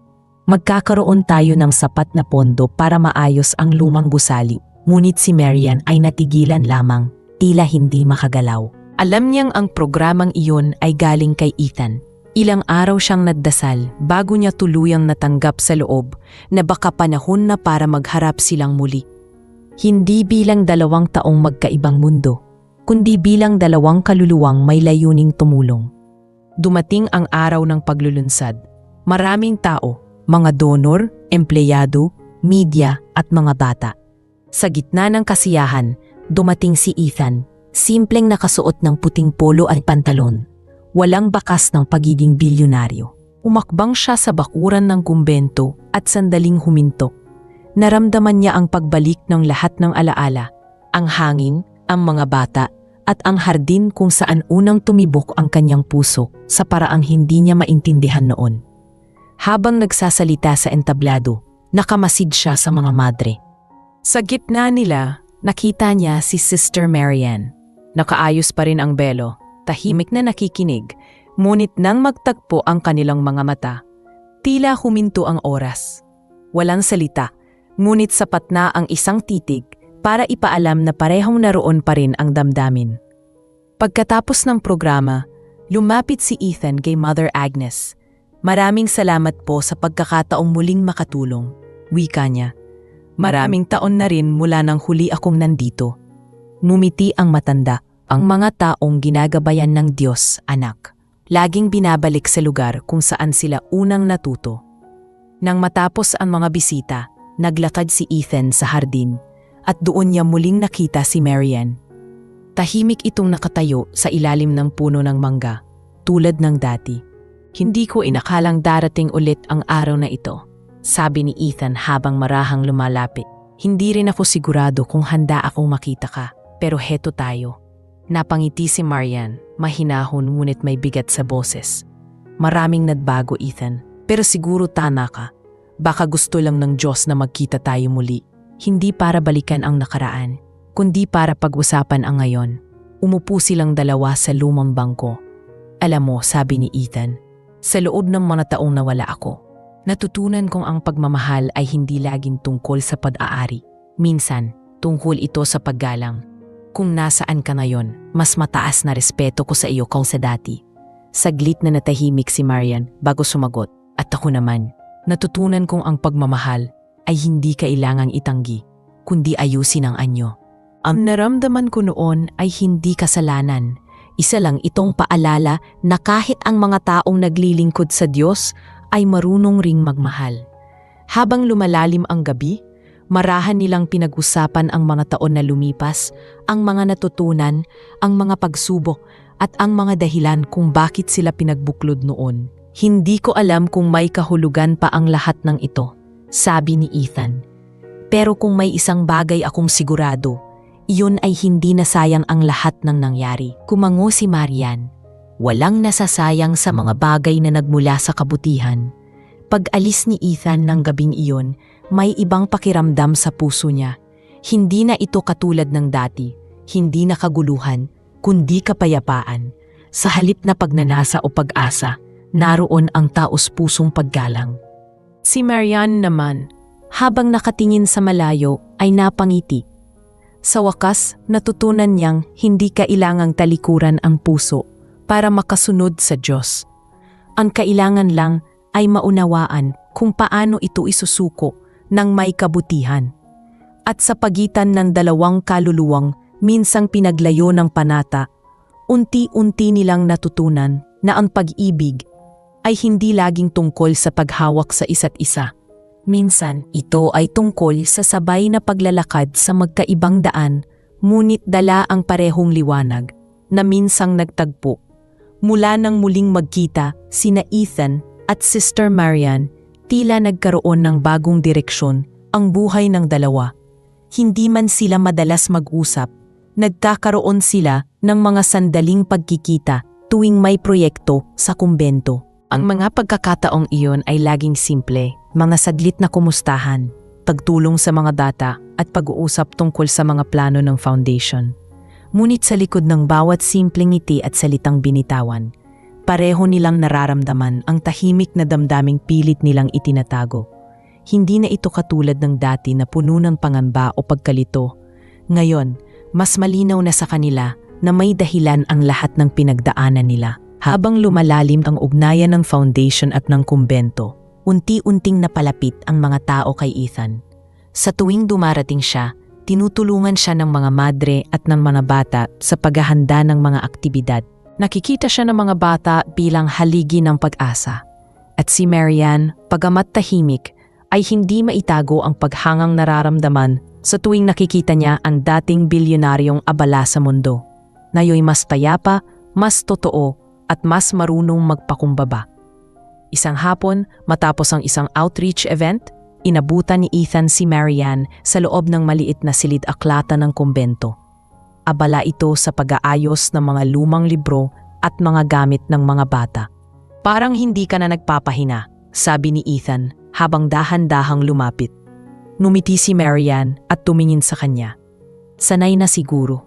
Magkakaroon tayo ng sapat na pondo para maayos ang lumang gusali. Ngunit si Marian ay natigilan lamang, tila hindi makagalaw. Alam niyang ang programang iyon ay galing kay Ethan. Ilang araw siyang nagdasal bago niya tuluyang natanggap sa loob na baka panahon na para magharap silang muli. Hindi bilang 2 taong magkaibang mundo, kundi bilang 2 kaluluwang may layuning tumulong. Dumating ang araw ng paglulunsad. Maraming tao, mga donor, empleyado, media at mga bata. Sa gitna ng kasiyahan, dumating si Ethan. Simpleng nakasuot ng puting polo at pantalon. Walang bakas ng pagiging bilyonaryo. Umakbang siya sa bakuran ng kumbento at sandaling huminto. Naramdaman niya ang pagbalik ng lahat ng alaala. Ang hangin, ang mga bata, at ang hardin kung saan unang tumibok ang kanyang puso sa paraang hindi niya maintindihan noon. Habang nagsasalita sa entablado, nakamasid siya sa mga madre. Sa gitna nila, nakita niya si Sister Marian. Nakaayos pa rin ang belo, tahimik na nakikinig, Ngunit nang magtagpo ang kanilang mga mata, tila huminto ang oras. Walang salita, ngunit sapat na ang isang titig para ipaalam na parehong naroon pa rin ang damdamin. Pagkatapos ng programa, lumapit si Ethan kay Mother Agnes. "Maraming salamat po sa pagkakataong muling makatulong," wika niya. "Maraming taon na rin mula nang huli akong nandito." Ngumiti ang matanda. "Ang mga taong ginagabayan ng Diyos, anak. Laging binabalik sa lugar kung saan sila unang natuto." Nang matapos ang mga bisita, naglakad si Ethan sa hardin at doon niya muling nakita si Marian. Tahimik itong nakatayo sa ilalim ng puno ng mangga, tulad ng dati. "Hindi ko inakalang darating ulit ang araw na ito," sabi ni Ethan habang marahang lumalapit. "Hindi rin ako sigurado kung handa akong makita ka, pero heto tayo." Napangiti si Marian, mahinahon ngunit may bigat sa boses. "Maraming nagbago, Ethan, pero siguro tama ka. Baka gusto lang ng Diyos na magkita tayo muli. Hindi para balikan ang nakaraan, kundi para pag-usapan ang ngayon." Umupo silang dalawa sa lumang bangko. "Alam mo," sabi ni Ethan, "sa loob ng mga taong nawala ako, natutunan kong ang pagmamahal ay hindi laging tungkol sa pag-aari. Minsan, tungkol ito sa paggalang. Kung nasaan ka ngayon, mas mataas na respeto ko sa iyo kaysa dati." Saglit na natahimik si Marian bago sumagot, "At ako naman, natutunan kong ang pagmamahal ay hindi kailangang itanggi, kundi ayusin ang anyo. Ang naramdaman ko noon ay hindi kasalanan. Isa lang itong paalala na kahit ang mga taong naglilingkod sa Diyos ay marunong ring magmahal." Habang lumalalim ang gabi, marahan nilang pinag-usapan ang mga taon na lumipas, ang mga natutunan, ang mga pagsubok at ang mga dahilan kung bakit sila pinagbuklod noon. "Hindi ko alam kung may kahulugan pa ang lahat ng ito," sabi ni Ethan. "Pero kung may isang bagay akong sigurado, iyon ay hindi nasayang ang lahat ng nangyari." Kumango si Marian. "Walang nasasayang sa mga bagay na nagmula sa kabutihan." Pag-alis ni Ethan ng gabing iyon, may ibang pakiramdam sa puso niya. Hindi na ito katulad ng dati, hindi na kaguluhan, kundi kapayapaan. Sa halip na pagnanasa o pag-asa, naroon ang taos-pusong paggalang. Si Marian naman, habang nakatingin sa malayo, ay napangiti. Sa wakas, natutunan niyang hindi kailangang talikuran ang puso para makasunod sa Diyos. Ang kailangan lang ay maunawaan kung paano ito isusuko ng may kabutihan. At sa pagitan ng dalawang kaluluwang minsang pinaglayo ng panata, unti-unti nilang natutunan na ang pag-ibig ay hindi laging tungkol sa paghawak sa isa't isa. Minsan, ito ay tungkol sa sabay na paglalakad sa magkaibang daan, ngunit dala ang parehong liwanag na minsang nagtagpo. Mula nang muling magkita, sina Ethan at Sister Marian, tila nagkaroon ng bagong direksyon ang buhay ng dalawa. Hindi man sila madalas mag-usap, nagkakaroon sila ng mga sandaling pagkikita tuwing may proyekto sa kumbento. Ang mga pagkakataong iyon ay laging simple, mga saglit na kumustahan, pagtulong sa mga data at pag-uusap tungkol sa mga plano ng foundation. Ngunit sa likod ng bawat simpleng ngiti at salitang binitawan, pareho nilang nararamdaman ang tahimik na damdaming pilit nilang itinatago. Hindi na ito katulad ng dati na puno ng pangamba o pagkalito. Ngayon, mas malinaw na sa kanila na may dahilan ang lahat ng pinagdaanan nila. Habang lumalalim ang ugnayan ng foundation at ng kumbento, unti-unting napalapit ang mga tao kay Ethan. Sa tuwing dumarating siya, tinutulungan siya ng mga madre at ng mga bata sa paghahanda ng mga aktibidad. Nakikita siya ng mga bata bilang haligi ng pag-asa. At si Marian, pagamat tahimik, ay hindi maitago ang paghangang nararamdaman sa tuwing nakikita niya ang dating bilyonaryong abala sa mundo. Ngayon mas payapa, mas totoo, at mas marunong magpakumbaba. Isang hapon, matapos ang isang outreach event, inabutan ni Ethan si Marian sa loob ng maliit na silid-aklata ng kumbento. Abala ito sa pag-aayos ng mga lumang libro at mga gamit ng mga bata. "Parang hindi ka na nagpapahina," sabi ni Ethan habang dahan-dahang lumapit. Numiti si Marian at tumingin sa kanya. "Sanay na siguro.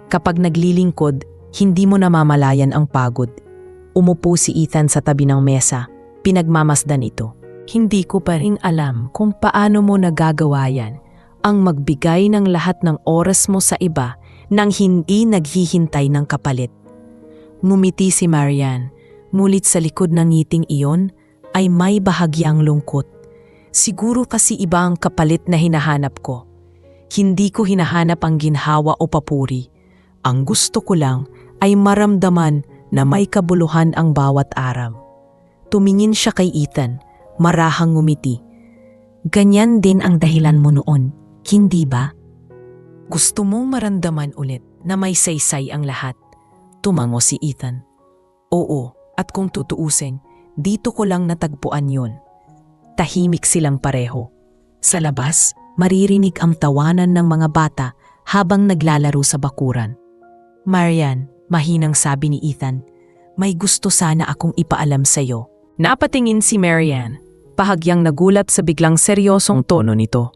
Kapag naglilingkod, hindi mo namamalayan ang pagod. Umupo si Ethan sa tabi ng mesa. Pinagmamasdan ito. Hindi ko pa rin alam kung paano mo nagagawa yan. Ang magbigay ng lahat ng oras mo sa iba nang hindi naghihintay ng kapalit. Ngumiti si Marian. Ngulit sa likod ng ngiting iyon ay may bahagyang lungkot. Siguro kasi iba ang kapalit na hinahanap ko. Hindi ko hinahanap ang ginhawa o papuri. Ang gusto ko lang ay maramdaman na may kabuluhan ang bawat araw. Tumingin siya kay Ethan, marahang ngumiti. Ganyan din ang dahilan mo noon, hindi ba? Gusto mong maramdaman ulit na may saysay ang lahat. Tumango si Ethan. Oo, at kung tutuusin, dito ko lang natagpuan yun. Tahimik silang pareho. Sa labas, maririnig ang tawanan ng mga bata habang naglalaro sa bakuran. Marian, mahinang sabi ni Ethan, may gusto sana akong ipaalam sa'yo. Napatingin si Marian, pahagyang nagulat sa biglang seryosong tono nito.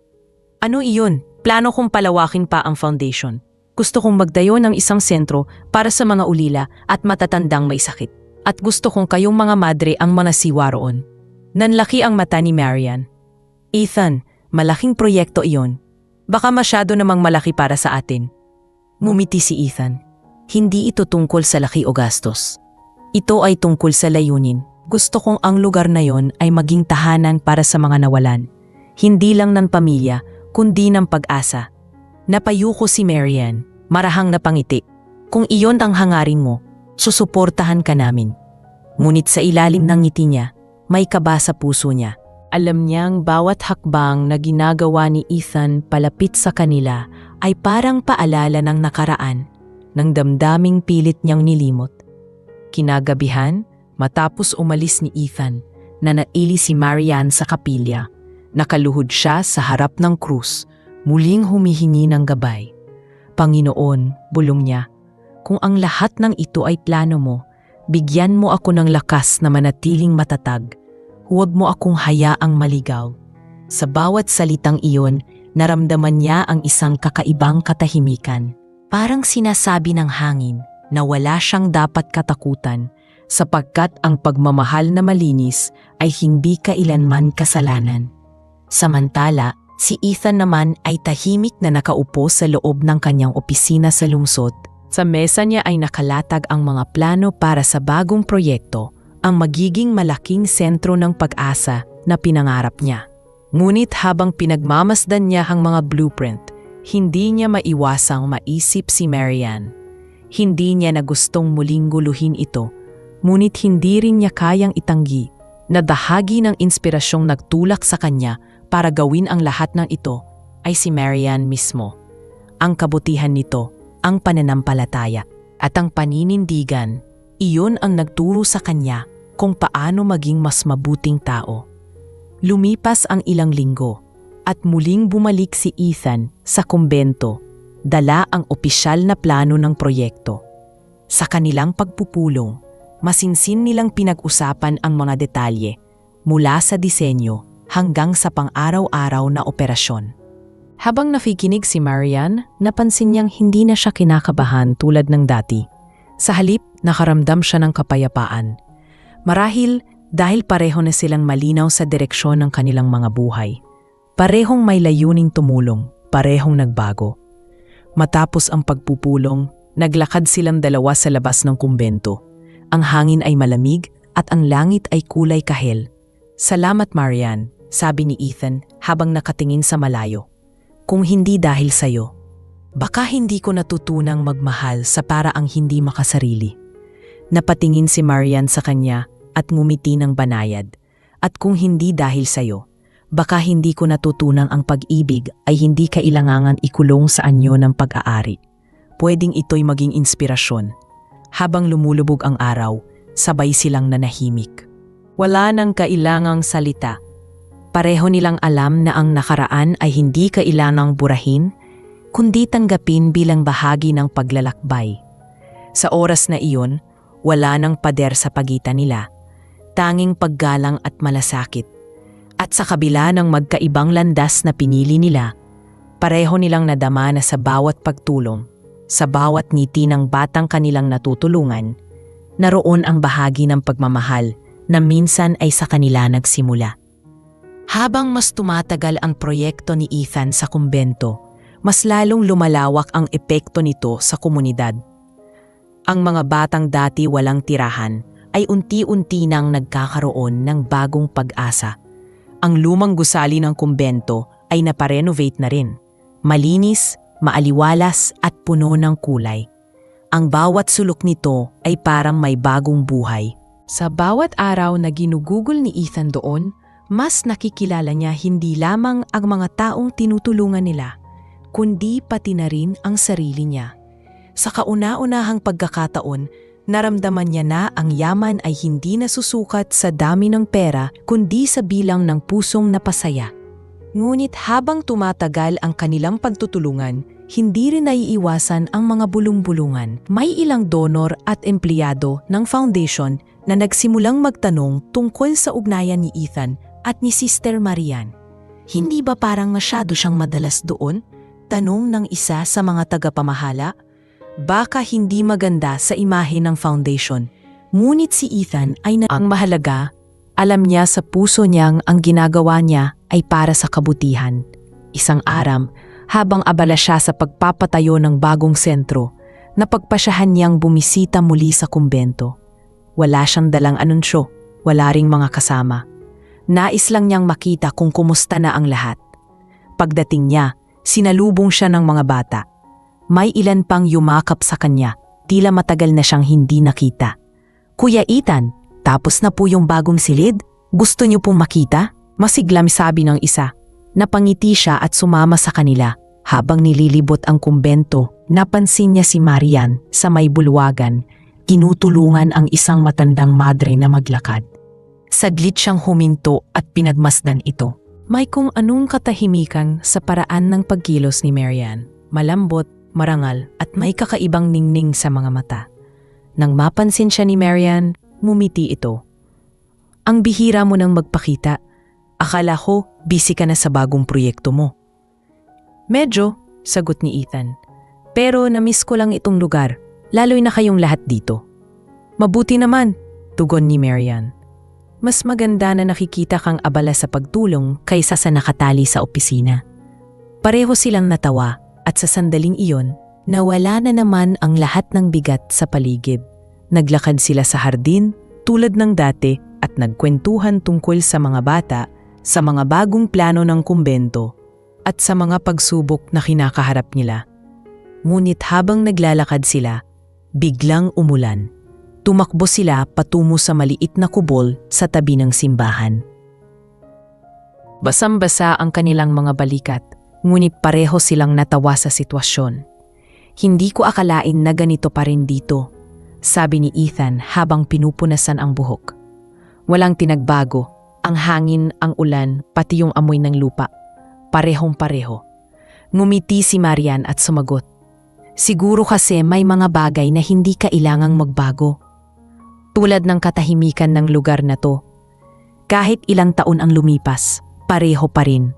Ano iyon? Plano kong palawakin pa ang foundation. Gusto kong magdayo ng isang sentro para sa mga ulila at matatandang may sakit. At gusto kong kayong mga madre ang manasiwa roon. Nanlaki ang mata ni Marian. Ethan, malaking proyekto iyon. Baka masyado namang malaki para sa atin. Ngumiti si Ethan. Hindi ito tungkol sa laki o gastos. Ito ay tungkol sa layunin. Gusto kong ang lugar na yon ay maging tahanan para sa mga nawalan. Hindi lang ng pamilya, kundi ng pag-asa. Napayuko si Marian, marahang napangiti. Kung iyon ang hangarin mo, susuportahan ka namin. Ngunit sa ilalim ng ngiti niya, may kaba sa puso niya. Alam niyang bawat hakbang na ginagawa ni Ethan palapit sa kanila ay parang paalala ng nakaraan, ng damdaming pilit niyang nilimot. Kinagabihan, matapos umalis ni Ethan, nanaili si Marian sa kapilya. Nakaluhod siya sa harap ng krus, muling humihingi ng gabay. Panginoon, bulong niya, kung ang lahat ng ito ay plano mo, bigyan mo ako ng lakas na manatiling matatag. Huwag mo akong hayaang maligaw. Sa bawat salitang iyon, naramdaman niya ang isang kakaibang katahimikan. Parang sinasabi ng hangin na wala siyang dapat katakutan, sapagkat ang pagmamahal na malinis ay hindi kailanman kasalanan. Samantala, si Ethan naman ay tahimik na nakaupo sa loob ng kanyang opisina sa lungsod. Sa mesa niya ay nakalatag ang mga plano para sa bagong proyekto, ang magiging malaking sentro ng pag-asa na pinangarap niya. Ngunit habang pinagmamasdan niya ang mga blueprint, hindi niya maiwasang maisip si Marian. Hindi niya na gustong muling guluhin ito, ngunit hindi rin niya kayang itanggi na bahagi ng inspirasyong nagtulak sa kanya para gawin ang lahat ng ito ay si Marian mismo. Ang kabutihan nito, ang pananampalataya at ang paninindigan, iyon ang nagturo sa kanya kung paano maging mas mabuting tao. Lumipas ang ilang linggo at muling bumalik si Ethan sa kumbento, dala ang opisyal na plano ng proyekto. Sa kanilang pagpupulong, masinsin nilang pinag-usapan ang mga detalye mula sa disenyo hanggang sa pang-araw-araw na operasyon. Habang nakikinig si Marian, napansin niyang hindi na siya kinakabahan tulad ng dati. Sa halip, nakaramdam siya ng kapayapaan. Marahil dahil pareho na silang malinaw sa direksyon ng kanilang mga buhay. Parehong may layuning tumulong, parehong nagbago. Matapos ang pagpupulong, naglakad silang dalawa sa labas ng kumbento. Ang hangin ay malamig at ang langit ay kulay kahel. Salamat Marian, sabi ni Ethan habang nakatingin sa malayo. Kung hindi dahil sa'yo, baka hindi ko natutunang magmahal sa paraang hindi makasarili. Napatingin si Marian sa kanya at ngumiti ng banayad. At kung hindi dahil sa'yo, baka hindi ko natutunang ang pag-ibig ay hindi kailangan ikulong sa anyo ng pag-aari. Pwedeng ito'y maging inspirasyon. Habang lumulubog ang araw, sabay silang nanahimik. Wala nang kailangang salita. Pareho nilang alam na ang nakaraan ay hindi kailangang burahin, kundi tanggapin bilang bahagi ng paglalakbay. Sa oras na iyon, wala nang pader sa pagitan nila, tanging paggalang at malasakit. At sa kabila ng magkaibang landas na pinili nila, pareho nilang nadama na sa bawat pagtulong, sa bawat ngiti ng batang kanilang natutulungan, Naroon ang bahagi ng pagmamahal na minsan ay sa kanila nagsimula. Habang mas tumatagal ang proyekto ni Ethan sa kumbento, mas lalong lumalawak ang epekto nito sa komunidad. Ang mga batang dati walang tirahan ay unti-unti nang nagkakaroon ng bagong pag-asa. Ang lumang gusali ng kumbento ay naparenovate na rin. Malinis, maaliwalas at puno ng kulay. Ang bawat sulok nito ay parang may bagong buhay. Sa bawat araw na ginugugol ni Ethan doon, mas nakikilala niya hindi lamang ang mga taong tinutulungan nila, kundi pati na rin ang sarili niya. Sa kauna-unahang pagkakataon, naramdaman niya na ang yaman ay hindi nasusukat sa dami ng pera kundi sa bilang ng pusong napasaya. Ngunit habang tumatagal ang kanilang pagtutulungan, hindi rin naiiwasan ang mga bulong-bulungan. May ilang donor at empleyado ng foundation na nagsimulang magtanong tungkol sa ugnayan ni Ethan at ni Sister Marian. Hindi ba parang masyado siyang madalas doon? Tanong ng isa sa mga tagapamahala. Baka hindi maganda sa imahe ng foundation. Ngunit si Ethan ay ang mahalaga. Alam niya sa puso niyang ang ginagawa niya ay para sa kabutihan. Isang araw, habang abala siya sa pagpapatayo ng bagong sentro, napagpasyahan niyang bumisita muli sa kumbento. Wala siyang dalang anunsyo, wala ring mga kasama. Nais lang niyang makita kung kumusta na ang lahat. Pagdating niya, sinalubong siya ng mga bata. May ilan pang yumakap sa kanya, tila matagal na siyang hindi nakita. Kuya Ethan, tapos na po yung bagong silid? Gusto niyo pong makita? Masiglam sabi ng isa. Napangiti siya at sumama sa kanila. Habang nililibot ang kumbento, napansin niya si Marian sa may bulwagan, tinutulungan ang isang matandang madre na maglakad. Saglit siyang huminto at pinagmasdan ito. May kung anong katahimikan sa paraan ng pagkilos ni Marian. Malambot, marangal at may kakaibang ningning sa mga mata. Nang mapansin siya ni Marian, ngumiti ito. Ang bihira mo nang magpakita. Akala ko, busy ka na sa bagong proyekto mo. Medyo, sagot ni Ethan. Pero namiss ko lang itong lugar, lalo'y na kayong lahat dito. Mabuti naman, tugon ni Marian. Mas maganda na nakikita kang abala sa pagtulong kaysa sa nakatali sa opisina. Pareho silang natawa at sa sandaling iyon, nawala na naman ang lahat ng bigat sa paligid. Naglakad sila sa hardin tulad ng dati at nagkwentuhan tungkol sa mga bata, sa mga bagong plano ng kumbento at sa mga pagsubok na kinakaharap nila. Ngunit habang naglalakad sila, biglang umulan. Tumakbo sila patungo sa maliit na kubol sa tabi ng simbahan. Basang-basa ang kanilang mga balikat, ngunit pareho silang natawa sa sitwasyon. Hindi ko akalain na ganito pa rin dito, sabi ni Ethan habang pinupunasan ang buhok. Walang tinagbago. Ang hangin, ang ulan, pati yung amoy ng lupa. Parehong-pareho. Ngumiti si Marian at sumagot. Siguro kasi may mga bagay na hindi kailangang magbago. Tulad ng katahimikan ng lugar na to. Kahit ilang taon ang lumipas, pareho pa rin.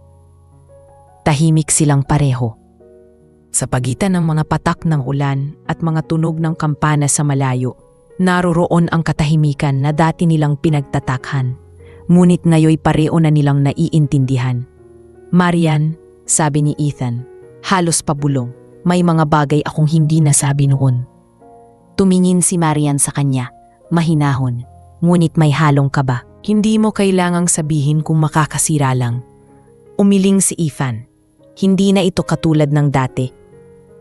Tahimik silang pareho. Sa pagitan ng mga patak ng ulan at mga tunog ng kampana sa malayo, naroroon ang katahimikan na dati nilang pinagtatakhan. Ngunit ngayoy pareho na nilang naiintindihan. Marian, sabi ni Ethan, halos pabulong. May mga bagay akong hindi nasabi noon. Tumingin si Marian sa kanya, mahinahon, ngunit may halong kaba. Hindi mo kailangang sabihin kung makakasira lang. Umiling si Ethan. Hindi na ito katulad ng dati.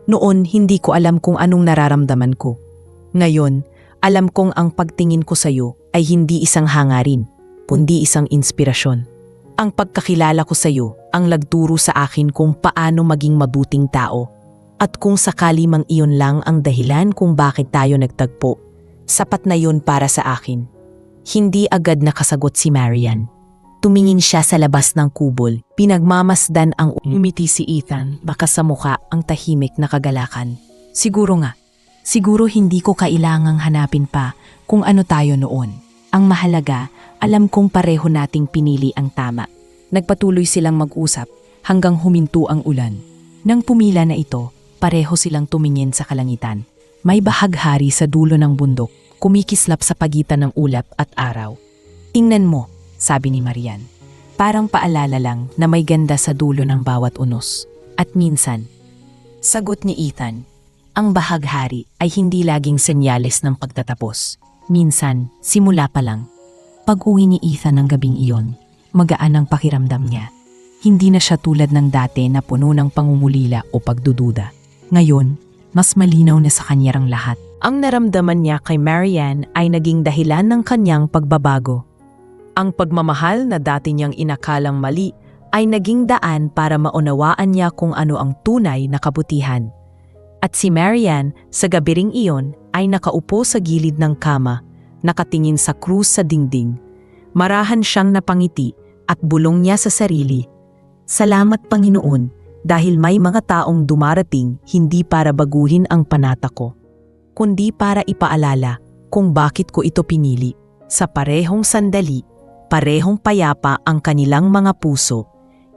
Noon, hindi ko alam kung anong nararamdaman ko. Ngayon, alam kong ang pagtingin ko sa iyo ay hindi isang hangarin, kundi isang inspirasyon. Ang pagkakilala ko sa iyo ang nagturo sa akin kung paano maging mabuting tao. At kung sakali mang iyon lang ang dahilan kung bakit tayo nagtagpo, sapat na yun para sa akin. Hindi agad nakasagot si Marian. Tumingin siya sa labas ng kubol, pinagmamasdan ang umiti si Ethan, baka sa mukha ang tahimik na kagalakan. Siguro nga, siguro hindi ko kailangang hanapin pa kung ano tayo noon. Ang mahalaga, alam kong pareho nating pinili ang tama. Nagpatuloy silang mag-usap hanggang huminto ang ulan. Nang pumila na ito, pareho silang tumingin sa kalangitan. May bahaghari sa dulo ng bundok, kumikislap sa pagitan ng ulap at araw. "Tingnan mo," sabi ni Marian. "Parang paalala lang na may ganda sa dulo ng bawat unos." At minsan, sagot ni Ethan, ang bahaghari ay hindi laging senyales ng pagtatapos. Minsan, simula pa lang. Pag-uwi ni Ethan ng gabing iyon, magaan ang pakiramdam niya. Hindi na siya tulad ng dati na puno ng pangungulila o pagdududa. Ngayon, mas malinaw na sa kanya ang lahat. Ang naramdaman niya kay Marian ay naging dahilan ng kanyang pagbabago. Ang pagmamahal na dati niyang inakalang mali ay naging daan para maunawaan niya kung ano ang tunay na kabutihan. At si Marian, sa gabi ring iyon, ay nakaupo sa gilid ng kama, nakatingin sa krus sa dingding. Marahan siyang napangiti at bulong niya sa sarili, "Salamat Panginoon, dahil may mga taong dumarating hindi para baguhin ang panata ko, kundi para ipaalala kung bakit ko ito pinili. Sa parehong sandali, parehong payapa ang kanilang mga puso,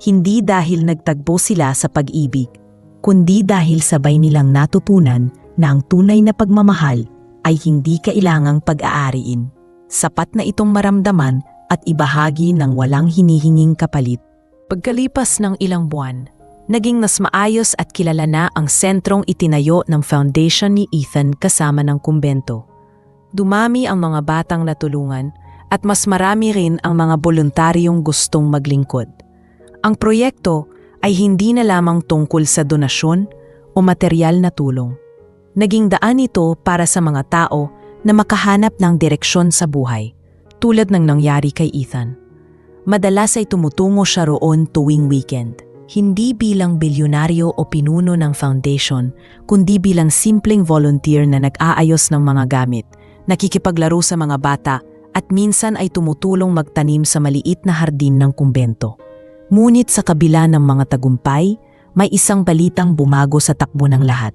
hindi dahil nagtagpo sila sa pag-ibig, kundi dahil sabay nilang natutunan na ang tunay na pagmamahal ay hindi kailangang pag-aariin. Sapat na itong maramdaman at ibahagi ng walang hinihinging kapalit." Pagkalipas ng ilang buwan, naging mas maayos at kilala na ang sentrong itinayo ng foundation ni Ethan kasama ng kumbento. Dumami ang mga batang natulungan at mas marami rin ang mga voluntaryong gustong maglingkod. Ang proyekto ay hindi na lamang tungkol sa donasyon o materyal na tulong. Naging daan ito para sa mga tao na makahanap ng direksyon sa buhay, tulad ng nangyari kay Ethan. Madalas ay tumutungo siya roon tuwing weekend. Hindi bilang bilyonaryo o pinuno ng foundation, kundi bilang simpleng volunteer na nag-aayos ng mga gamit, nakikipaglaro sa mga bata at minsan ay tumutulong magtanim sa maliit na hardin ng kumbento. Ngunit sa kabila ng mga tagumpay, may isang balitang bumago sa takbo ng lahat.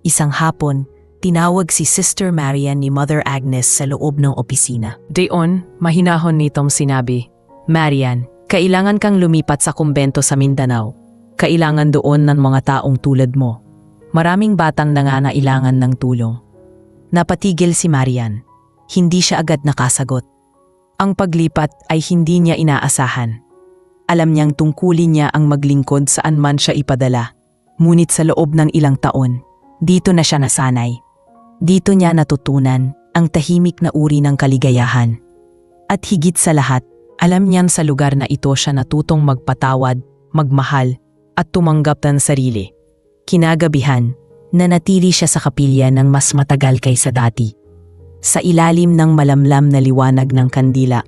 Isang hapon, tinawag si Sister Marian ni Mother Agnes sa loob ng opisina. Dayon, mahinahon nitong sinabi, "Marian, kailangan kang lumipat sa kumbento sa Mindanao. Kailangan doon ng mga taong tulad mo. Maraming batang nangangailangan ng tulong." Napatigil si Marian. Hindi siya agad nakasagot. Ang paglipat ay hindi niya inaasahan. Alam niyang tungkulin niya ang maglingkod saan man siya ipadala. Ngunit sa loob ng ilang taon, dito na siya nasanay. Dito niya natutunan ang tahimik na uri ng kaligayahan. At higit sa lahat, alam niyang sa lugar na ito siya natutong magpatawad, magmahal, at tumanggap ng sarili. Kinagabihan, nanatili siya sa kapilya ng mas matagal kaysa dati. Sa ilalim ng malamlam na liwanag ng kandila,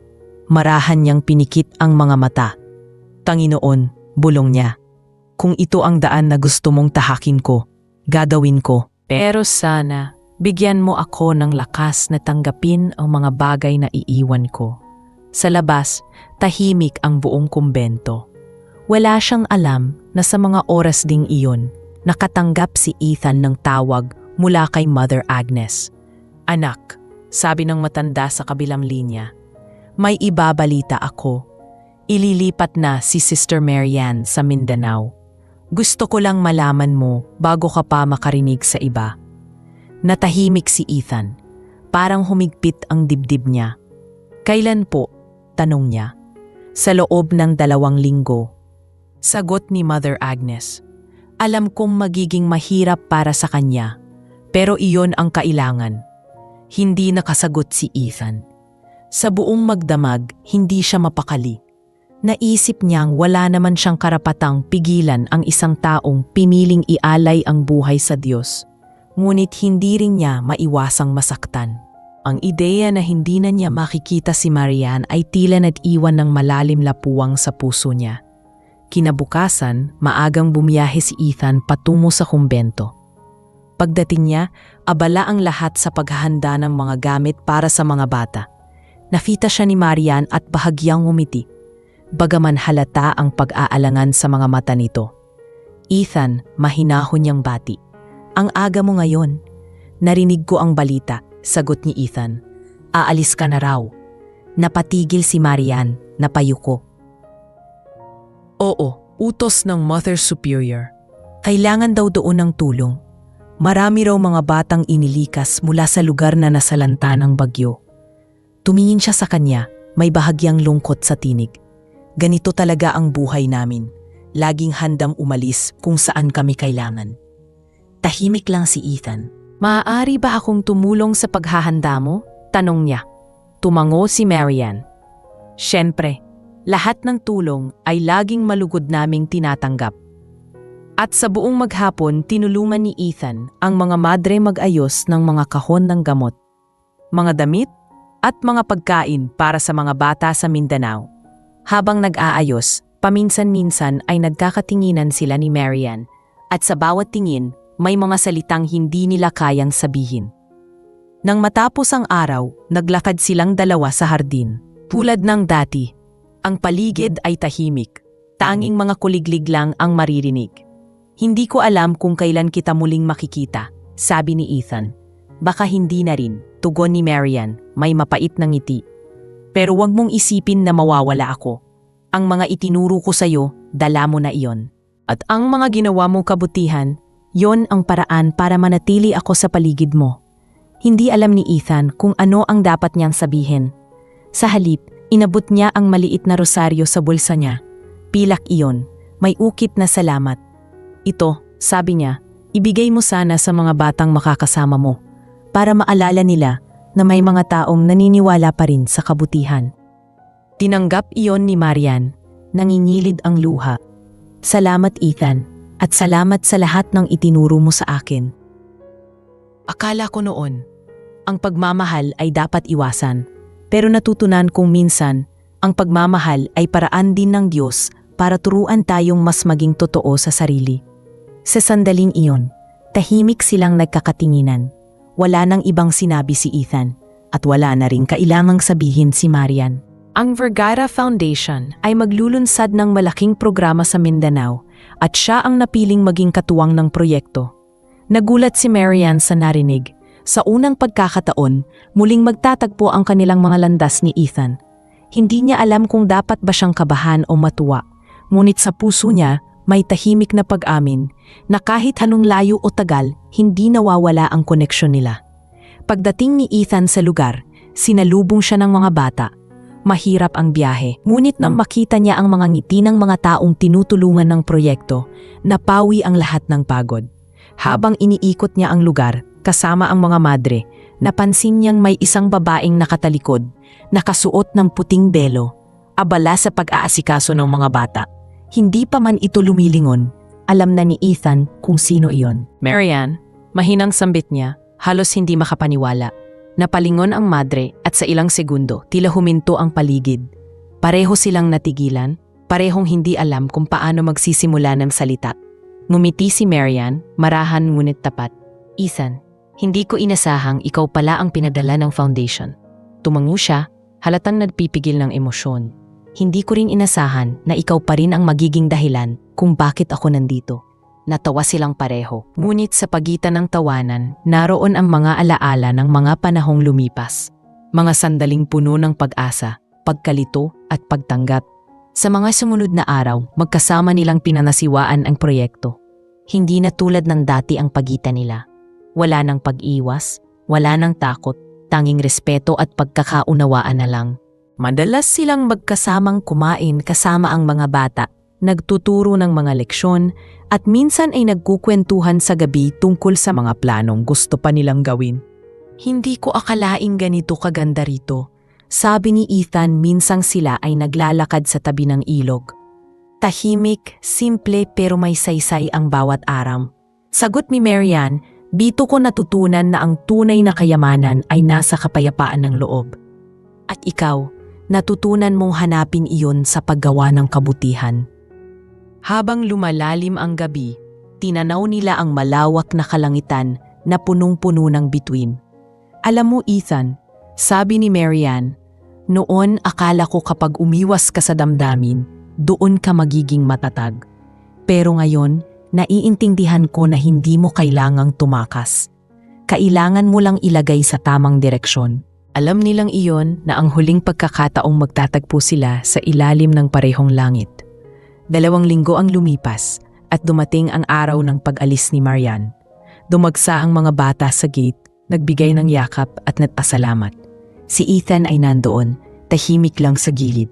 marahan niyang pinikit ang mga mata. "Panginoon," bulong niya, "kung ito ang daan na gusto mong tahakin ko, gagawin ko. Pero sana, bigyan mo ako ng lakas na tanggapin ang mga bagay na iiwan ko." Sa labas, tahimik ang buong kumbento. Wala siyang alam na sa mga oras ding iyon, nakatanggap si Ethan ng tawag mula kay Mother Agnes. "Anak," sabi ng matanda sa kabilang linya, "may ibabalita ako. Ililipat na si Sister Marian sa Mindanao. Gusto ko lang malaman mo bago ka pa makarinig sa iba." Natahimik si Ethan. Parang humigpit ang dibdib niya. "Kailan po?" tanong niya. "Sa loob ng 2 linggo. Sagot ni Mother Agnes. "Alam kong magiging mahirap para sa kanya, pero iyon ang kailangan." Hindi nakasagot si Ethan. Sa buong magdamag, hindi siya mapakali. Naisip niyang wala naman siyang karapatang pigilan ang isang taong piniling ialay ang buhay sa Diyos. Ngunit hindi rin niya maiwasang masaktan. Ang ideya na hindi na niya makikita si Marian ay tila nag-iwan ng malalim na puwang sa puso niya. Kinabukasan, maagang bumiyahe si Ethan patungo sa kumbento. Pagdating niya, abala ang lahat sa paghahanda ng mga gamit para sa mga bata. Nakita siya ni Marian at bahagyang ngumiti. Bagaman halata ang pag-aalangan sa mga mata nito. "Ethan," mahinahon niyang bati. "Ang aga mo ngayon." "Narinig ko ang balita," sagot ni Ethan. "Aalis ka na raw." Napatigil si Marian, napayuko. "Oo, utos ng Mother Superior. Kailangan daw doon ng tulong." Marami raw mga batang inilikas mula sa lugar na nasalanta ng bagyo. Tumingin siya sa kanya, may bahagyang lungkot sa tinig. Ganito talaga ang buhay namin. Laging handang umalis kung saan kami kailangan. Tahimik lang si Ethan. Maaari ba akong tumulong sa paghahanda mo? Tanong niya. Tumango si Marian. Siyempre, lahat ng tulong ay laging malugod naming tinatanggap. At sa buong maghapon, tinulungan ni Ethan ang mga madre mag-ayos ng mga kahon ng gamot, mga damit at mga pagkain para sa mga bata sa Mindanao. Habang nag-aayos, paminsan-minsan ay nagkakatinginan sila ni Marian at sa bawat tingin may mga salitang hindi nila kayang sabihin. Nang matapos ang araw, naglakad silang dalawa sa hardin. Tulad ng dati, ang paligid ay tahimik. Tanging mga kuliglig lang ang maririnig. Hindi ko alam kung kailan kita muling makikita, sabi ni Ethan. Baka hindi na rin, tugon ni Marian, may mapait na ngiti. Pero wag mong isipin na mawawala ako. Ang mga itinuro ko sa'yo, dala mo na iyon. At ang mga ginawa mong kabutihan, yon ang paraan para manatili ako sa paligid mo. Hindi alam ni Ethan kung ano ang dapat niyang sabihin. Sa halip, inabot niya ang maliit na rosaryo sa bulsa niya. Pilak iyon, may ukit na salamat. Ito, sabi niya, ibigay mo sana sa mga batang makakasama mo para maalala nila na may mga taong naniniwala pa rin sa kabutihan. Tinanggap iyon ni Marian, nangingilid ang luha. Salamat Ethan, at salamat sa lahat ng itinuro mo sa akin. Akala ko noon, ang pagmamahal ay dapat iwasan, pero natutunan kong minsan, ang pagmamahal ay paraan din ng Diyos para turuan tayong mas maging totoo sa sarili. Sa sandaling iyon, tahimik silang nagkakatinginan. Wala nang ibang sinabi si Ethan at wala na rin kailangang sabihin si Marian. Ang Vergara Foundation ay maglulunsad ng malaking programa sa Mindanao at siya ang napiling maging katuwang ng proyekto. Nagulat si Marian sa narinig. Sa unang pagkakataon, muling magtatagpo ang kanilang mga landas ni Ethan. Hindi niya alam kung dapat ba siyang kabahan o matuwa. Ngunit sa puso niya, may tahimik na pag-amin na kahit anong layo o tagal, hindi nawawala ang koneksyon nila. Pagdating ni Ethan sa lugar, sinalubong siya ng mga bata. Mahirap ang biyahe, ngunit nang makita niya ang mga ngiti ng mga taong tinutulungan ng proyekto, napawi ang lahat ng pagod. Habang iniikot niya ang lugar, kasama ang mga madre, napansin niyang may isang babaeng nakatalikod, nakasuot ng puting belo, abala sa pag-aasikaso ng mga bata. Hindi pa man ito lumilingon, alam na ni Ethan kung sino iyon. Marian, mahinang sambit niya, halos hindi makapaniwala. Napalingon ang madre at sa ilang segundo tila huminto ang paligid. Pareho silang natigilan, parehong hindi alam kung paano magsisimula ng salita. Ngumiti si Marian, marahan ngunit tapat. Ethan, hindi ko inasahang ikaw pala ang pinadala ng foundation. Tumango siya, halatang nagpipigil ng emosyon. Hindi ko rin inasahan na ikaw pa rin ang magiging dahilan kung bakit ako nandito. Natawa silang pareho. Ngunit sa pagitan ng tawanan, naroon ang mga alaala ng mga panahong lumipas. Mga sandaling puno ng pag-asa, pagkalito at pagtanggap. Sa mga sumunod na araw, magkasama nilang pinanasiwaan ang proyekto. Hindi na tulad ng dati ang pagitan nila. Wala nang pag-iwas, wala nang takot, tanging respeto at pagkakaunawaan na lang. Madalas silang magkasamang kumain kasama ang mga bata, nagtuturo ng mga leksyon at minsan ay nagkukwentuhan sa gabi tungkol sa mga planong gusto pa nilang gawin. Hindi ko akalaing ganito kaganda rito, sabi ni Ethan minsang sila ay naglalakad sa tabi ng ilog. Tahimik, simple pero may saysay ang bawat aram. Sagot ni Marian, dito ko natutunan na ang tunay na kayamanan ay nasa kapayapaan ng loob. At ikaw, natutunan mong hanapin iyon sa paggawa ng kabutihan. Habang lumalalim ang gabi, tinanaw nila ang malawak na kalangitan na punong-puno ng bituin. Alam mo Ethan, sabi ni Marian, noon akala ko kapag umiwas ka sa damdamin, doon ka magiging matatag. Pero ngayon, naiintindihan ko na hindi mo kailangang tumakas. Kailangan mo lang ilagay sa tamang direksyon. Alam nilang iyon na ang huling pagkakataong magtatagpo sila sa ilalim ng parehong langit. 2 linggo ang lumipas at dumating ang araw ng pag-alis ni Marian. Dumagsa ang mga bata sa gate, nagbigay ng yakap at nagpasalamat. Si Ethan ay nandoon, tahimik lang sa gilid.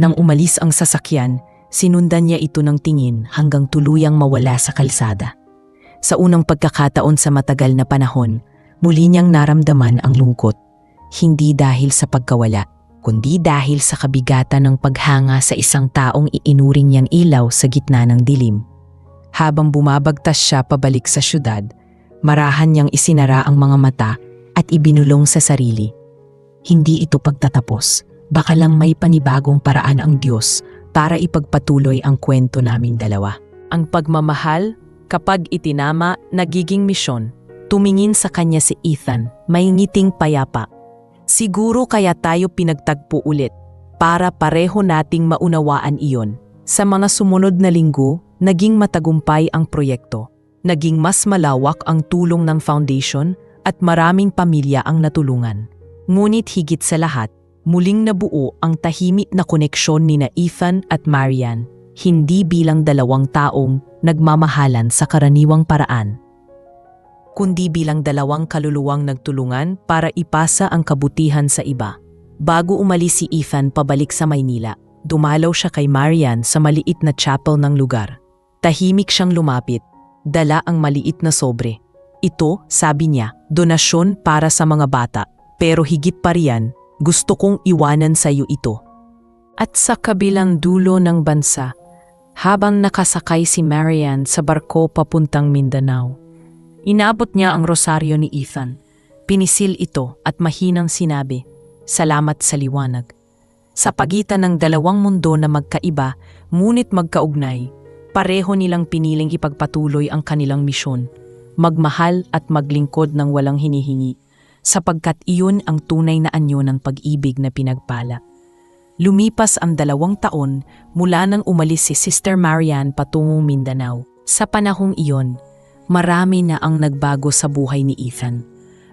Nang umalis ang sasakyan, sinundan niya ito ng tingin hanggang tuluyang mawala sa kalsada. Sa unang pagkakataon sa matagal na panahon, muli niyang naramdaman ang lungkot. Hindi dahil sa pagkawala, kundi dahil sa kabigatan ng paghanga sa isang taong iinuring niyang ilaw sa gitna ng dilim. Habang bumabagtas siya pabalik sa syudad, marahan niyang isinara ang mga mata at ibinulong sa sarili. Hindi ito pagtatapos, baka lang may panibagong paraan ang Diyos para ipagpatuloy ang kwento naming dalawa. Ang pagmamahal, kapag itinama, nagiging misyon. Tumingin sa kanya si Ethan, may ngiting payapa. Siguro kaya tayo pinagtagpo ulit, para pareho nating maunawaan iyon. Sa mga sumunod na linggo, naging matagumpay ang proyekto. Naging mas malawak ang tulong ng foundation at maraming pamilya ang natulungan. Ngunit higit sa lahat, muling nabuo ang tahimik na koneksyon ni Ethan at Marian, hindi bilang dalawang taong nagmamahalan sa karaniwang paraan, kundi bilang dalawang kaluluwang nagtulungan para ipasa ang kabutihan sa iba. Bago umalis si Ethan pabalik sa Maynila, dumalaw siya kay Marian sa maliit na chapel ng lugar. Tahimik siyang lumapit, dala ang maliit na sobre. Ito, sabi niya, donasyon para sa mga bata, pero higit pa riyan, gusto kong iwanan sa iyo ito. At sa kabilang dulo ng bansa, habang nakasakay si Marian sa barko papuntang Mindanao, inabot niya ang rosaryo ni Ethan. Pinisil ito at mahinang sinabi, "Salamat sa liwanag." Sa pagitan ng dalawang mundo na magkaiba, ngunit magkaugnay, pareho nilang piniling ipagpatuloy ang kanilang misyon, magmahal at maglingkod ng walang hinihingi, sapagkat iyon ang tunay na anyo ng pag-ibig na pinagpala. Lumipas ang 2 taon mula nang umalis si Sister Marian patungong Mindanao. Sa panahong iyon, marami na ang nagbago sa buhay ni Ethan.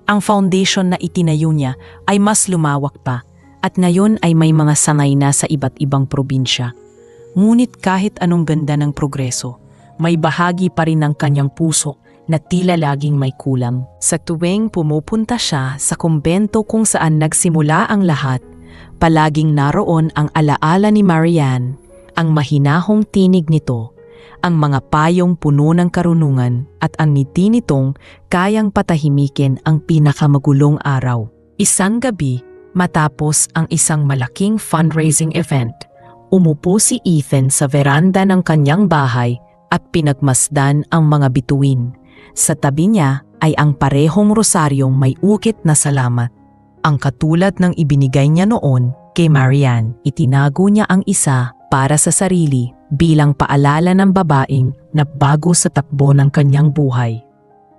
Ang foundation na itinayo niya ay mas lumawak pa at ngayon ay may mga sanay na sa iba't ibang probinsya. Ngunit kahit anong ganda ng progreso, may bahagi pa rin ng kanyang puso na tila laging may kulang. Sa tuwing pumupunta siya sa kumbento kung saan nagsimula ang lahat, palaging naroon ang alaala ni Marian, ang mahinahong tinig nito, ang mga payong puno ng karunungan at ang ngiti nitong kayang patahimikin ang pinakamagulong araw. Isang gabi, matapos ang isang malaking fundraising event, umupo si Ethan sa veranda ng kanyang bahay at pinagmasdan ang mga bituin. Sa tabi niya ay ang parehong rosaryong may ukit na salamat. Ang katulad ng ibinigay niya noon kay Marian, itinago niya ang isa para sa sarili bilang paalala ng babaeng nagbago sa takbo ng kanyang buhay.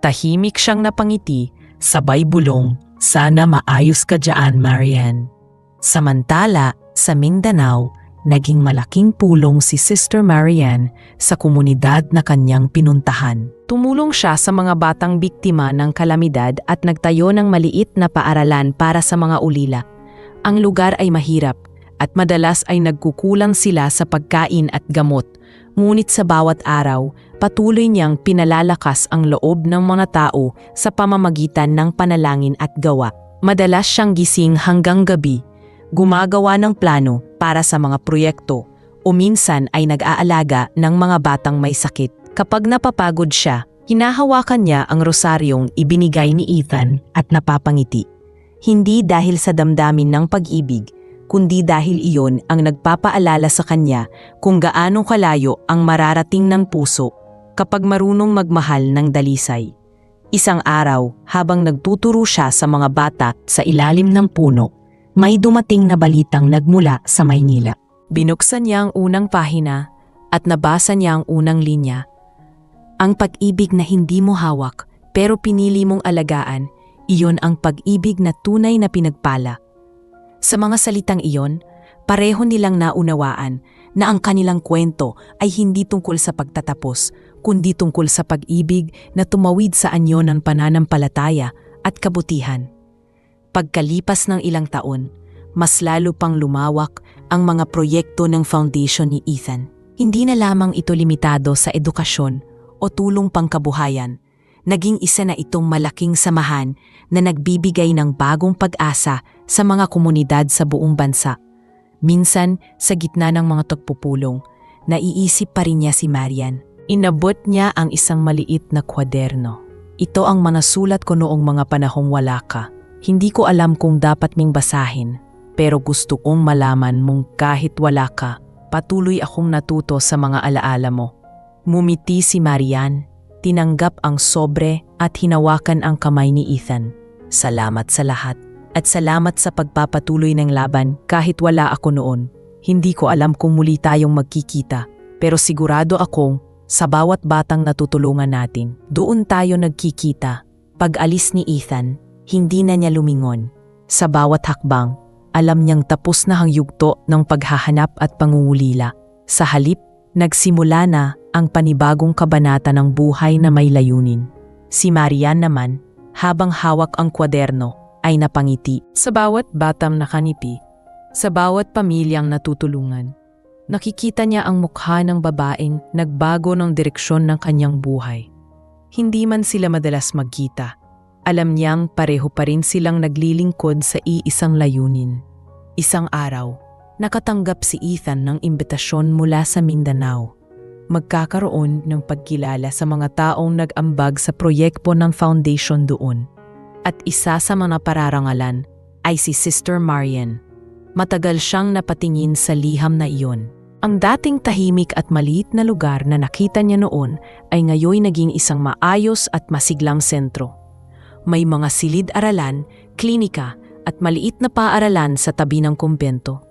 Tahimik siyang napangiti, sabay bulong, "Sana maayos ka dyan, Marian." Samantala, sa Mindanao, naging malaking pulong si Sister Marian sa komunidad na kanyang pinuntahan. Tumulong siya sa mga batang biktima ng kalamidad at nagtayo ng maliit na paaralan para sa mga ulila. Ang lugar ay mahirap at madalas ay nagkukulang sila sa pagkain at gamot. Ngunit sa bawat araw, patuloy niyang pinalalakas ang loob ng mga tao sa pamamagitan ng panalangin at gawa. Madalas siyang gising hanggang gabi, gumagawa ng plano para sa mga proyekto o minsan ay nag-aalaga ng mga batang may sakit. Kapag napapagod siya, hinahawakan niya ang rosaryong ibinigay ni Ethan at napapangiti. Hindi dahil sa damdamin ng pag-ibig, kundi dahil iyon ang nagpapaalala sa kanya kung gaano kalayo ang mararating ng puso kapag marunong magmahal ng dalisay. Isang araw, habang nagtuturo siya sa mga bata sa ilalim ng puno, may dumating na balitang nagmula sa Maynila. Binuksan niya ang unang pahina at nabasa niya ang unang linya. Ang pag-ibig na hindi mo hawak pero pinili mong alagaan, iyon ang pag-ibig na tunay na pinagpala. Sa mga salitang iyon, pareho nilang naunawaan na ang kanilang kwento ay hindi tungkol sa pagtatapos, kundi tungkol sa pag-ibig na tumawid sa anyo ng pananampalataya at kabutihan. Pagkalipas ng ilang taon, mas lalo pang lumawak ang mga proyekto ng foundation ni Ethan. Hindi na lamang ito limitado sa edukasyon o tulong pangkabuhayan. Naging isa na itong malaking samahan na nagbibigay ng bagong pag-asa sa mga komunidad sa buong bansa. Minsan, sa gitna ng mga tagpupulong, naiisip pa rin niya si Marian. Inabot niya ang isang maliit na kwaderno. Ito ang mga sulat ko noong mga panahong wala ka. Hindi ko alam kung dapat ming basahin, pero gusto kong malaman mong kahit wala ka, patuloy akong natuto sa mga alaala mo. Mumiti si Marian, tinanggap ang sobre at hinawakan ang kamay ni Ethan. Salamat sa lahat. At salamat sa pagpapatuloy ng laban kahit wala ako noon. Hindi ko alam kung muli tayong magkikita, pero sigurado akong sa bawat batang natutulungan natin, doon tayo nagkikita. Pag alis ni Ethan, hindi na niya lumingon. Sa bawat hakbang, alam niyang tapos na ang yugto ng paghahanap at pangungulila. Sa halip, nagsimula na ang panibagong kabanata ng buhay na may layunin. Si Marian naman, habang hawak ang kwaderno, ay napangiti. Sa bawat batang nakanipi, sa bawat pamilyang natutulungan, nakikita niya ang mukha ng babaeng nagbago ng direksyon ng kanyang buhay. Hindi man sila madalas magkita, alam niyang pareho pa rin silang naglilingkod sa iisang layunin. Isang araw, nakatanggap si Ethan ng imbitasyon mula sa Mindanao. Magkakaroon ng pagkilala sa mga taong nag-ambag sa proyekto ng foundation doon. At isa sa mga pararangalan ay si Sister Marian. Matagal siyang napatingin sa liham na iyon. Ang dating tahimik at maliit na lugar na nakita niya noon ay ngayon naging isang maayos at masiglang sentro. May mga silid-aralan, klinika at maliit na paaralan sa tabi ng kumbento.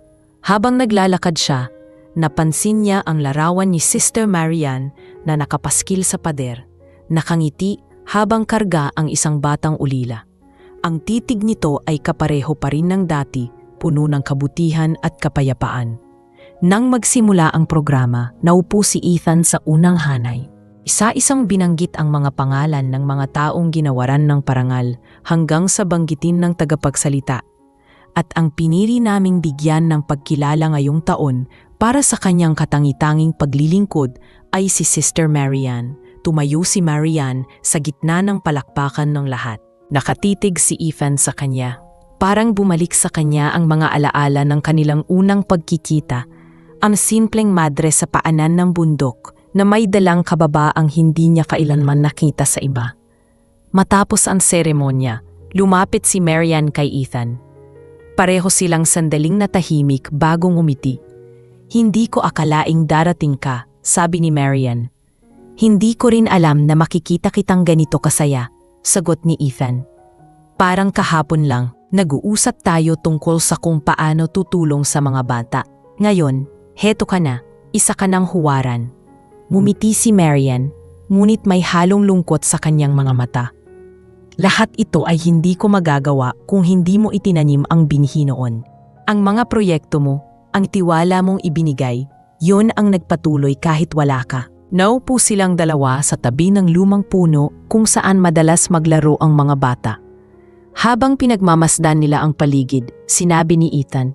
Habang naglalakad siya, napansin niya ang larawan ni Sister Marian na nakapaskil sa pader, nakangiti habang karga ang isang batang ulila. Ang titig nito ay kapareho pa rin ng dati, puno ng kabutihan at kapayapaan. Nang magsimula ang programa, naupo si Ethan sa unang hanay. Isa-isang binanggit ang mga pangalan ng mga taong ginawaran ng parangal hanggang sa banggitin ng tagapagsalita. At ang pinili naming bigyan ng pagkilala ngayong taon para sa kanyang katangi-tanging paglilingkod ay si Sister Marian. Tumayo si Marian sa gitna ng palakpakan ng lahat. Nakatitig si Ethan sa kanya. Parang bumalik sa kanya ang mga alaala ng kanilang unang pagkikita. Ang simpleng madre sa paanan ng bundok na may dalang kababaang hindi niya kailanman nakita sa iba. Matapos ang seremonya, lumapit si Marian kay Ethan. Pareho silang sandaling natahimik bago ngumiti. Hindi ko akalaing darating ka, sabi ni Marian. Hindi ko rin alam na makikita kitang ganito kasaya, sagot ni Ethan. Parang kahapon lang, nag-uusap tayo tungkol sa kung paano tutulong sa mga bata. Ngayon, heto ka na, isa ka ng huwaran. Ngumiti si Marian, ngunit may halong lungkot sa kanyang mga mata. Lahat ito ay hindi ko magagawa kung hindi mo itinanim ang binhi noon. Ang mga proyekto mo, ang tiwala mong ibinigay, yun ang nagpatuloy kahit wala ka. Naupo silang dalawa sa tabi ng lumang puno kung saan madalas maglaro ang mga bata. Habang pinagmamasdan nila ang paligid, sinabi ni Ethan,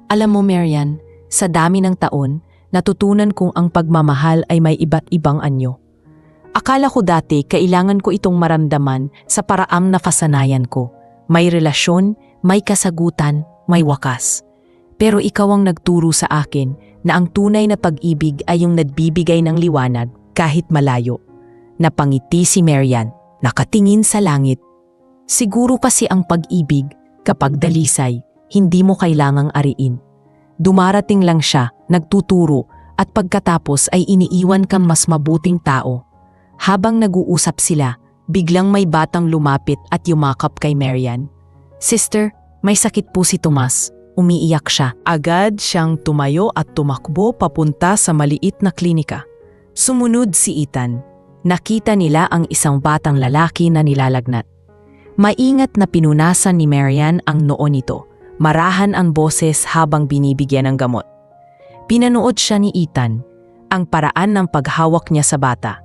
"Alam mo Marian, sa dami ng taon, natutunan kong ang pagmamahal ay may iba't ibang anyo. Akala ko dati kailangan ko itong maramdaman sa paraang nakasanayan ko. May relasyon, may kasagutan, may wakas. Pero ikaw ang nagturo sa akin na ang tunay na pag-ibig ay yung nagbibigay ng liwanag kahit malayo." Napangiti si Marian, nakatingin sa langit. Siguro kasi ang pag-ibig, kapag dalisay, hindi mo kailangang ariin. Dumarating lang siya, nagtuturo, at pagkatapos ay iniiwan kang mas mabuting tao. Habang nag-uusap sila, biglang may batang lumapit at yumakap kay Marian. "Sister, may sakit po si Tomas." Umiiyak siya. Agad siyang tumayo at tumakbo papunta sa maliit na klinika. Sumunod si Ethan. Nakita nila ang isang batang lalaki na nilalagnat. Maingat na pinunasan ni Marian ang noo nito. Marahan ang boses habang binibigyan ng gamot. Pinanood siya ni Ethan, ang paraan ng paghawak niya sa bata,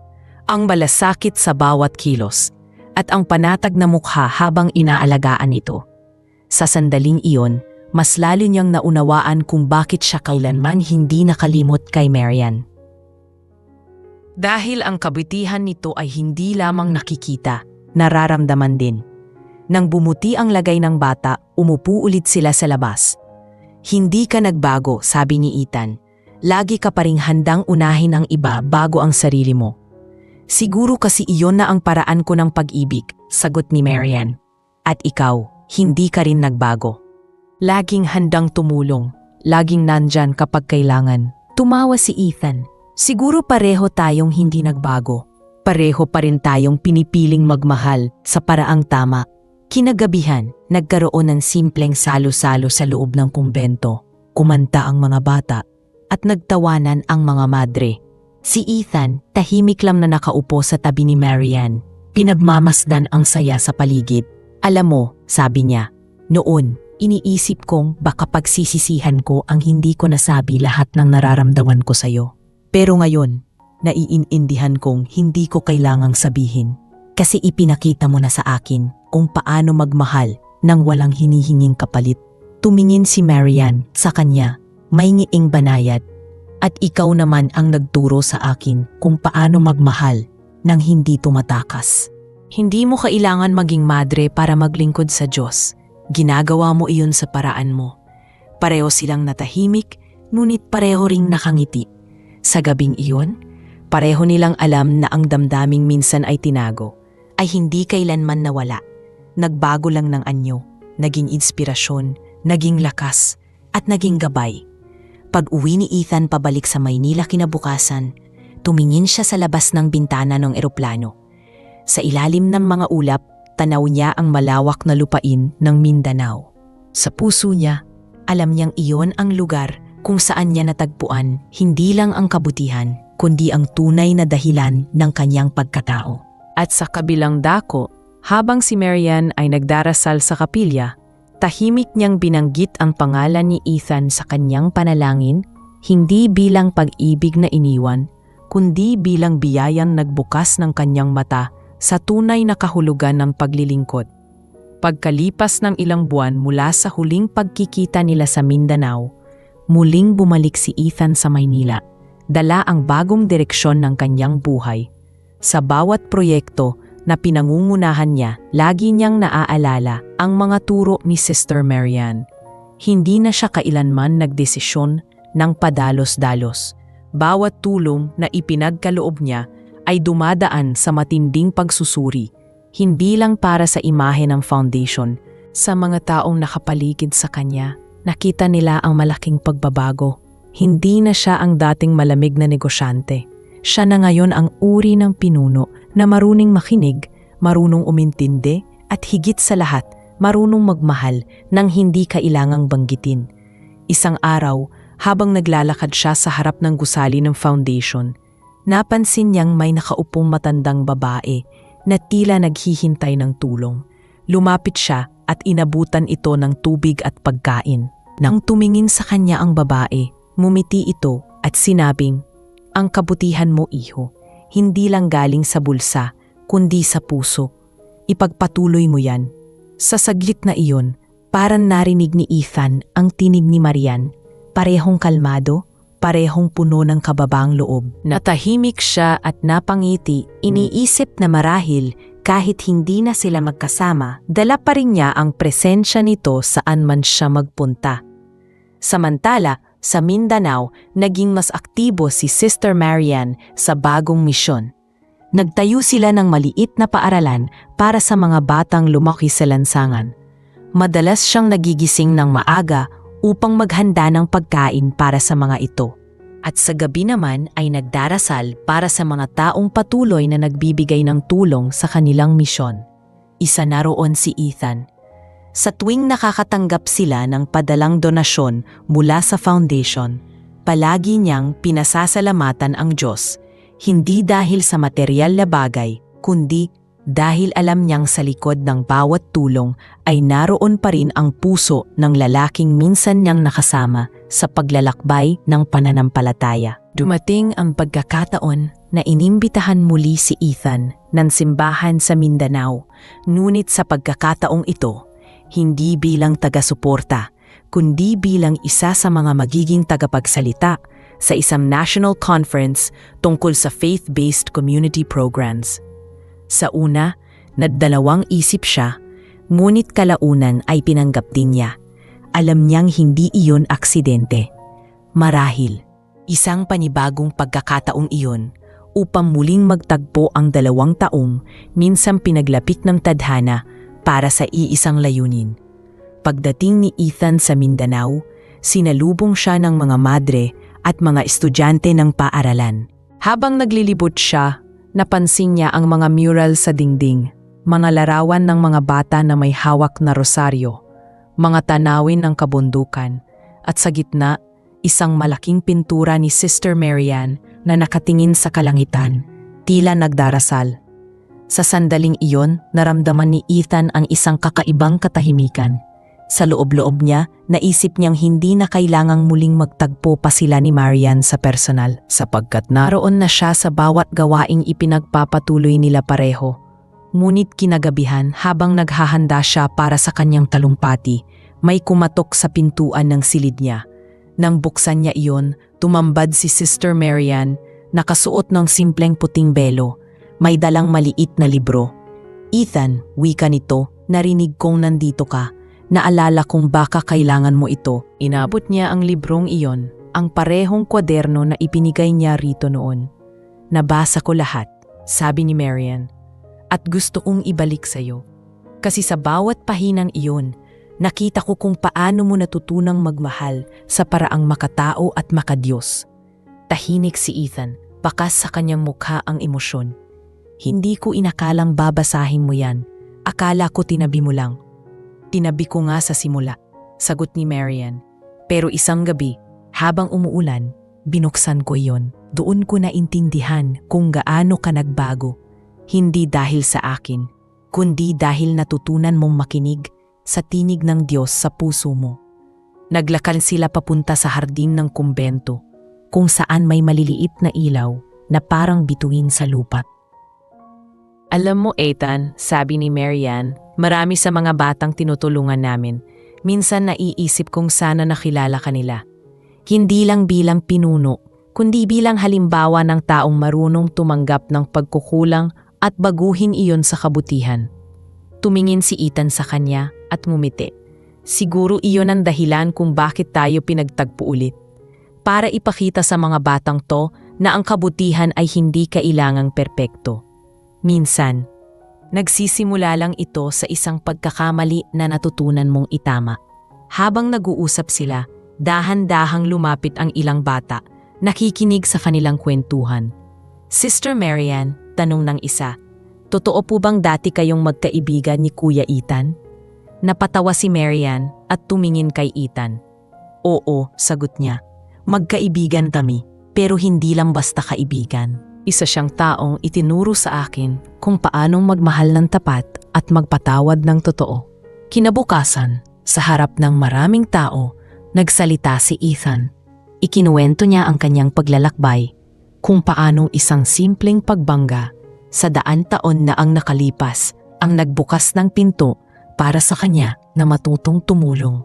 ang malasakit sa bawat kilos, at ang panatag na mukha habang inaalagaan ito. Sa sandaling iyon, mas lalo niyang naunawaan kung bakit siya kailanman hindi nakalimot kay Marian. Dahil ang kabutihan nito ay hindi lamang nakikita, nararamdaman din. Nang bumuti ang lagay ng bata, umupo ulit sila sa labas. Hindi ka nagbago, sabi ni Ethan. Lagi ka pa ring handang unahin ang iba bago ang sarili mo. Siguro kasi iyon na ang paraan ko ng pag-ibig, sagot ni Marian. At ikaw, hindi ka rin nagbago. Laging handang tumulong, laging nandyan kapag kailangan. Tumawa si Ethan. Siguro pareho tayong hindi nagbago. Pareho pa rin tayong pinipiling magmahal sa paraang tama. Kinagabihan, nagkaroon ng simpleng salo-salo sa loob ng kumbento. Kumanta ang mga bata at nagtawanan ang mga madre. Si Ethan, tahimik lang na nakaupo sa tabi ni Marian. Pinagmamasdan ang saya sa paligid. Alam mo, sabi niya, noon, iniisip kong baka pagsisisihan ko ang hindi ko nasabi lahat ng nararamdaman ko sa'yo. Pero ngayon, naiintindihan kong hindi ko kailangang sabihin. Kasi ipinakita mo na sa akin kung paano magmahal nang walang hinihinging kapalit. Tumingin si Marian sa kanya, may ngiing banayad. At ikaw naman ang nagturo sa akin kung paano magmahal nang hindi tumatakas. Hindi mo kailangan maging madre para maglingkod sa Diyos. Ginagawa mo iyon sa paraan mo. Pareho silang natahimik, ngunit pareho ring nakangiti. Sa gabing iyon, pareho nilang alam na ang damdaming minsan ay tinago, ay hindi kailanman nawala. Nagbago lang ng anyo, naging inspirasyon, naging lakas, at naging gabay. Pag-uwi ni Ethan pabalik sa Maynila kinabukasan, tumingin siya sa labas ng bintana ng eroplano. Sa ilalim ng mga ulap, tanaw niya ang malawak na lupain ng Mindanao. Sa puso niya, alam niyang iyon ang lugar kung saan niya natagpuan hindi lang ang kabutihan, kundi ang tunay na dahilan ng kanyang pagkatao. At sa kabilang dako, habang si Marian ay nagdarasal sa kapilya, tahimik niyang binanggit ang pangalan ni Ethan sa kanyang panalangin, hindi bilang pag-ibig na iniwan, kundi bilang biyayang nagbukas ng kanyang mata sa tunay na kahulugan ng paglilingkod. Pagkalipas ng ilang buwan mula sa huling pagkikita nila sa Mindanao, muling bumalik si Ethan sa Maynila, dala ang bagong direksyon ng kanyang buhay. Sa bawat proyekto na pinangungunahan niya, lagi niyang naaalala ang mga turo ni Sister Marian. Hindi na siya kailanman nagdesisyon ng padalos-dalos. Bawat tulong na ipinagkaloob niya ay dumadaan sa matinding pagsusuri, hindi lang para sa imahe ng foundation. Sa mga taong nakapaligid sa kanya, nakita nila ang malaking pagbabago. Hindi na siya ang dating malamig na negosyante. Siya na ngayon ang uri ng pinuno na marunong makinig, marunong umintindi, at higit sa lahat, marunong magmahal nang hindi kailangang banggitin. Isang araw, habang naglalakad siya sa harap ng gusali ng foundation, napansin niyang may nakaupong matandang babae na tila naghihintay ng tulong. Lumapit siya at inabutan ito ng tubig at pagkain. Nang tumingin sa kanya ang babae, ngumiti ito at sinabing, "Ang kabutihan mo, iho, hindi lang galing sa bulsa, kundi sa puso. Ipagpatuloy mo yan." Sa saglit na iyon, parang narinig ni Ethan ang tinig ni Marian, parehong kalmado, parehong puno ng kababaang loob. Natahimik siya at napangiti, iniisip na marahil kahit hindi na sila magkasama, dala pa rin niya ang presensya nito saan man siya magpunta. Samantala, sa Mindanao, naging mas aktibo si Sister Marian sa bagong misyon. Nagtayo sila ng maliit na paaralan para sa mga batang lumaki sa lansangan. Madalas siyang nagigising ng maaga upang maghanda ng pagkain para sa mga ito. At sa gabi naman ay nagdarasal para sa mga taong patuloy na nagbibigay ng tulong sa kanilang misyon. Isa na roon si Ethan. Sa tuwing nakakatanggap sila ng padalang donasyon mula sa foundation, palagi niyang pinasasalamatan ang Diyos, hindi dahil sa materyal na bagay, kundi dahil alam niyang sa likod ng bawat tulong ay naroon pa rin ang puso ng lalaking minsan niyang nakasama sa paglalakbay ng pananampalataya. Dumating ang pagkakataon na inimbitahan muli si Ethan ng simbahan sa Mindanao, ngunit sa pagkakataong ito, hindi bilang taga-suporta, kundi bilang isa sa mga magiging tagapagsalita sa isang national conference tungkol sa faith-based community programs. Sa una, nadalawang isip siya, ngunit kalaunan ay pinanggap din niya. Alam niyang hindi iyon aksidente. Marahil, isang panibagong pagkakataong iyon upang muling magtagpo ang 2 taong minsan pinaglapit ng tadhana para sa iisang layunin. Pagdating ni Ethan sa Mindanao, sinalubong siya ng mga madre at mga estudyante ng paaralan. Habang naglilibot siya, napansin niya ang mga mural sa dingding, mga larawan ng mga bata na may hawak na rosaryo, mga tanawin ng kabundukan, at sa gitna, isang malaking pintura ni Sister Marian na nakatingin sa kalangitan, tila nagdarasal. Sa sandaling iyon, naramdaman ni Ethan ang isang kakaibang katahimikan. Sa loob-loob niya, naisip niyang hindi na kailangang muling magtagpo pa sila ni Marian sa personal, sapagkat naroon na siya sa bawat gawaing ipinagpapatuloy nila pareho. Ngunit kinagabihan, habang naghahanda siya para sa kanyang talumpati, may kumatok sa pintuan ng silid niya. Nang buksan niya iyon, tumambad si Sister Marian, nakasuot ng simpleng puting belo, may dalang maliit na libro. "Ethan, wika nito, narinig kong nandito ka. Naalala kong baka kailangan mo ito." Inabot niya ang librong iyon, ang parehong kwaderno na ipinigay niya rito noon. "Nabasa ko lahat," sabi ni Marian, "at gusto kong ibalik sa iyo. Kasi sa bawat pahinang iyon, nakita ko kung paano mo natutunang magmahal sa paraang makatao at makadiyos." Tahimik si Ethan, bakas sa kanyang mukha ang emosyon. "Hindi ko inakalang babasahin mo yan. Akala ko tinabi mo lang." "Tinabi ko nga sa simula," sagot ni Marian. "Pero isang gabi, habang umuulan, binuksan ko iyon. Doon ko naintindihan kung gaano ka nagbago. Hindi dahil sa akin, kundi dahil natutunan mong makinig sa tinig ng Diyos sa puso mo." Naglakad sila papunta sa hardin ng kumbento, kung saan may maliliit na ilaw na parang bituin sa lupa. "Alam mo, Ethan," sabi ni Marian, "marami sa mga batang tinutulungan namin. Minsan naiisip kong sana nakilala ka nila. Hindi lang bilang pinuno, kundi bilang halimbawa ng taong marunong tumanggap ng pagkukulang at baguhin iyon sa kabutihan." Tumingin si Ethan sa kanya at ngumiti. Siguro iyon ang dahilan kung bakit tayo pinagtagpo ulit. Para ipakita sa mga batang to na ang kabutihan ay hindi kailangang perpekto. Minsan, nagsisimula lang ito sa isang pagkakamali na natutunan mong itama. Habang nag-uusap sila, dahan-dahang lumapit ang ilang bata, nakikinig sa kanilang kwentuhan. "Sister Marian," tanong ng isa, "totoo po bang dati kayong magkaibigan ni Kuya Ethan?" Napatawa si Marian at tumingin kay Ethan. "Oo," sagot niya, "magkaibigan kami, pero hindi lang basta kaibigan. Isa siyang taong itinuro sa akin kung paanong magmahal ng tapat at magpatawad ng totoo." Kinabukasan, sa harap ng maraming tao, nagsalita si Ethan. Ikinuwento niya ang kanyang paglalakbay, kung paanong isang simpleng pagbangga sa 100 taon na ang nakalipas ang nagbukas ng pinto para sa kanya na matutong tumulong.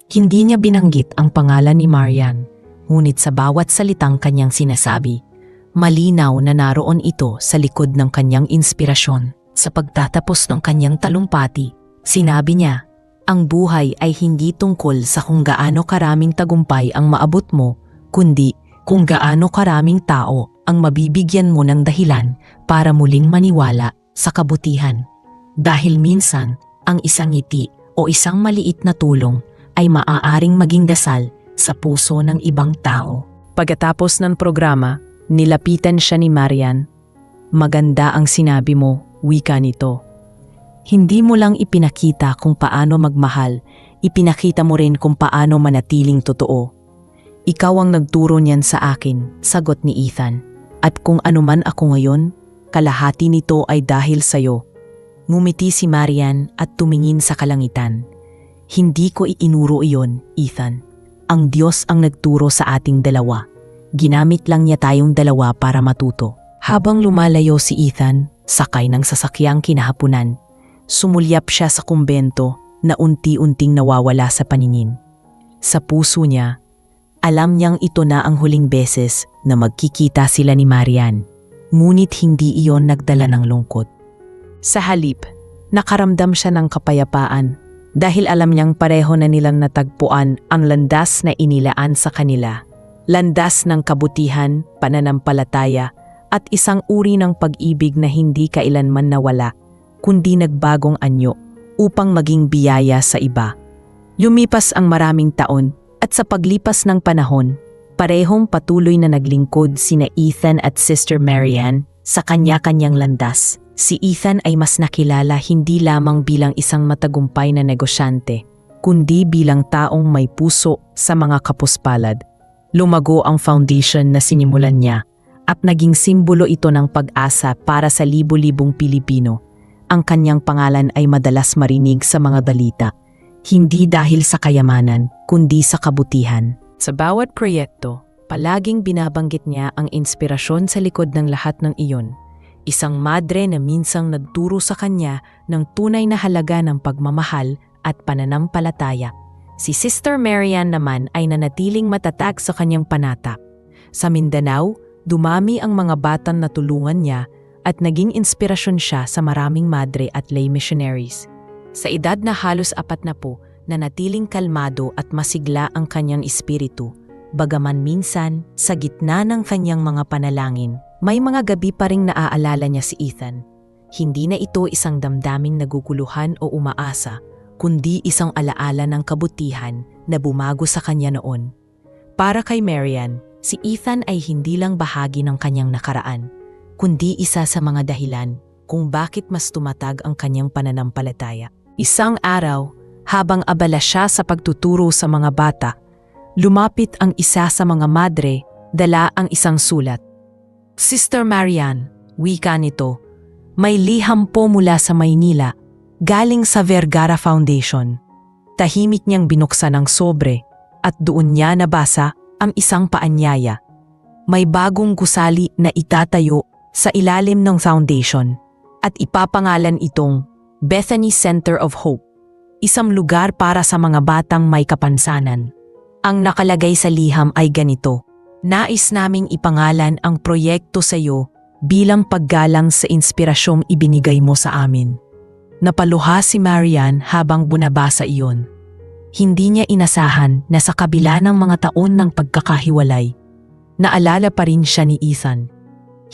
Hindi niya binanggit ang pangalan ni Marian, ngunit sa bawat salitang kanyang sinasabi, malinaw na naroon ito sa likod ng kanyang inspirasyon. Sa pagtatapos ng kanyang talumpati, sinabi niya, "Ang buhay ay hindi tungkol sa kung gaano karaming tagumpay ang maabot mo, kundi kung gaano karaming tao ang mabibigyan mo ng dahilan para muling maniwala sa kabutihan. Dahil minsan, ang isang ngiti o isang maliit na tulong ay maaaring maging dasal sa puso ng ibang tao." Pagkatapos ng programa, nilapitan siya ni Marian. "Maganda ang sinabi mo," wika nito. "Hindi mo lang ipinakita kung paano magmahal, ipinakita mo rin kung paano manatiling totoo." "Ikaw ang nagturo niyan sa akin," sagot ni Ethan. "At kung anuman ako ngayon, kalahati nito ay dahil sa'yo." Ngumiti si Marian at tumingin sa kalangitan. "Hindi ko iinuro iyon, Ethan. Ang Diyos ang nagturo sa ating dalawa. Ginamit lang niya tayong dalawa para matuto." Habang lumalayo si Ethan, sakay ng sasakyang kinahapunan, sumulyap siya sa kumbento na unti-unting nawawala sa paningin. Sa puso niya, Alam niyang ito na ang huling beses na magkikita sila ni Marian. Ngunit hindi iyon nagdala ng lungkot. Sa halip, nakaramdam siya ng kapayapaan dahil alam niyang pareho na nilang natagpuan ang landas na inilaan sa kanila. Landas ng kabutihan, pananampalataya, at isang uri ng pag-ibig na hindi kailanman nawala, kundi nagbagong anyo upang maging biyaya sa iba. Lumipas ang maraming taon at sa paglipas ng panahon, parehong patuloy na naglingkod sina Ethan at Sister Marian sa kanya-kanyang landas. Si Ethan ay mas nakilala hindi lamang bilang isang matagumpay na negosyante, kundi bilang taong may puso sa mga kapuspalad. Lumago ang foundation na sinimulan niya at naging simbolo ito ng pag-asa para sa libo-libong Pilipino. Ang kanyang pangalan ay madalas marinig sa mga balita, hindi dahil sa kayamanan, kundi sa kabutihan. Sa bawat proyekto, palaging binabanggit niya ang inspirasyon sa likod ng lahat ng iyon. Isang madre na minsang nagturo sa kanya ng tunay na halaga ng pagmamahal at pananampalataya. Si Sister Marian naman ay nanatiling matatag sa kanyang panata. Sa Mindanao, dumami ang mga batang natulungan niya at naging inspirasyon siya sa maraming madre at lay missionaries. Sa edad na halos 40, nanatiling kalmado at masigla ang kanyang espiritu. Bagaman minsan, sa gitna ng kanyang mga panalangin, may mga gabi pa ring naaalala niya si Ethan. Hindi na ito isang damdaming naguguluhan o umaasa, kundi isang alaala ng kabutihan na bumago sa kanya noon. Para kay Marian, si Ethan ay hindi lang bahagi ng kanyang nakaraan, kundi isa sa mga dahilan kung bakit mas tumatag ang kanyang pananampalataya. Isang araw, habang abala siya sa pagtuturo sa mga bata, lumapit ang isa sa mga madre, dala ang isang sulat. Sister Marian, wika nito, may liham po mula sa Maynila, galing sa Vergara Foundation. Tahimik niyang binuksan ang sobre at doon niya nabasa ang isang paanyaya. May bagong gusali na itatayo sa ilalim ng foundation at ipapangalan itong Bethany Center of Hope, isang lugar para sa mga batang may kapansanan. Ang nakalagay sa liham ay ganito, nais naming ipangalan ang proyekto sa iyo bilang paggalang sa inspirasyong ibinigay mo sa amin. Napaluha si Marian habang bunabasa iyon. Hindi niya inasahan na sa kabila ng mga taon ng pagkakahiwalay, naalala pa rin siya ni Ethan.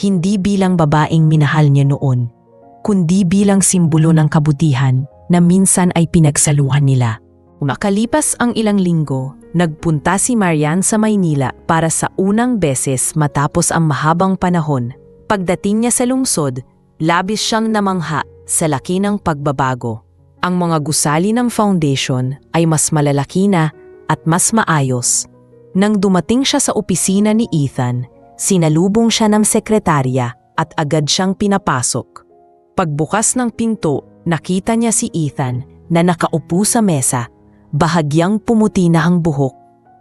Hindi bilang babaeng minahal niya noon, kundi bilang simbolo ng kabutihan na minsan ay pinagsaluhan nila. Makalipas ang ilang linggo, nagpunta si Marian sa Maynila para sa unang beses matapos ang mahabang panahon. Pagdating niya sa lungsod, labis siyang namangha sa laki ng pagbabago. Ang mga gusali ng foundation ay mas malalaki na at mas maayos. Nang dumating siya sa opisina ni Ethan, sinalubong siya ng sekretarya at agad siyang pinapasok. Pagbukas ng pinto, nakita niya si Ethan na nakaupo sa mesa, bahagyang pumuti na ang buhok,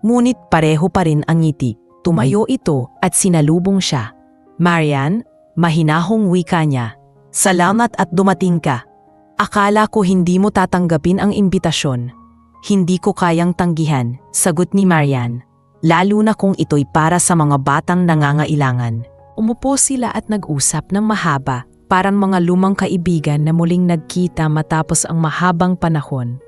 ngunit pareho pa rin ang ngiti. Tumayo ito at sinalubong siya. Marian, mahinahong wika niya. Salamat at dumating ka. Akala ko hindi mo tatanggapin ang imbitasyon. Hindi ko kayang tanggihan, sagot ni Marian. Lalo na kung ito'y para sa mga batang nangangailangan. Umupo sila at nag-usap ng mahaba, parang mga lumang kaibigan na muling nagkita matapos ang mahabang panahon.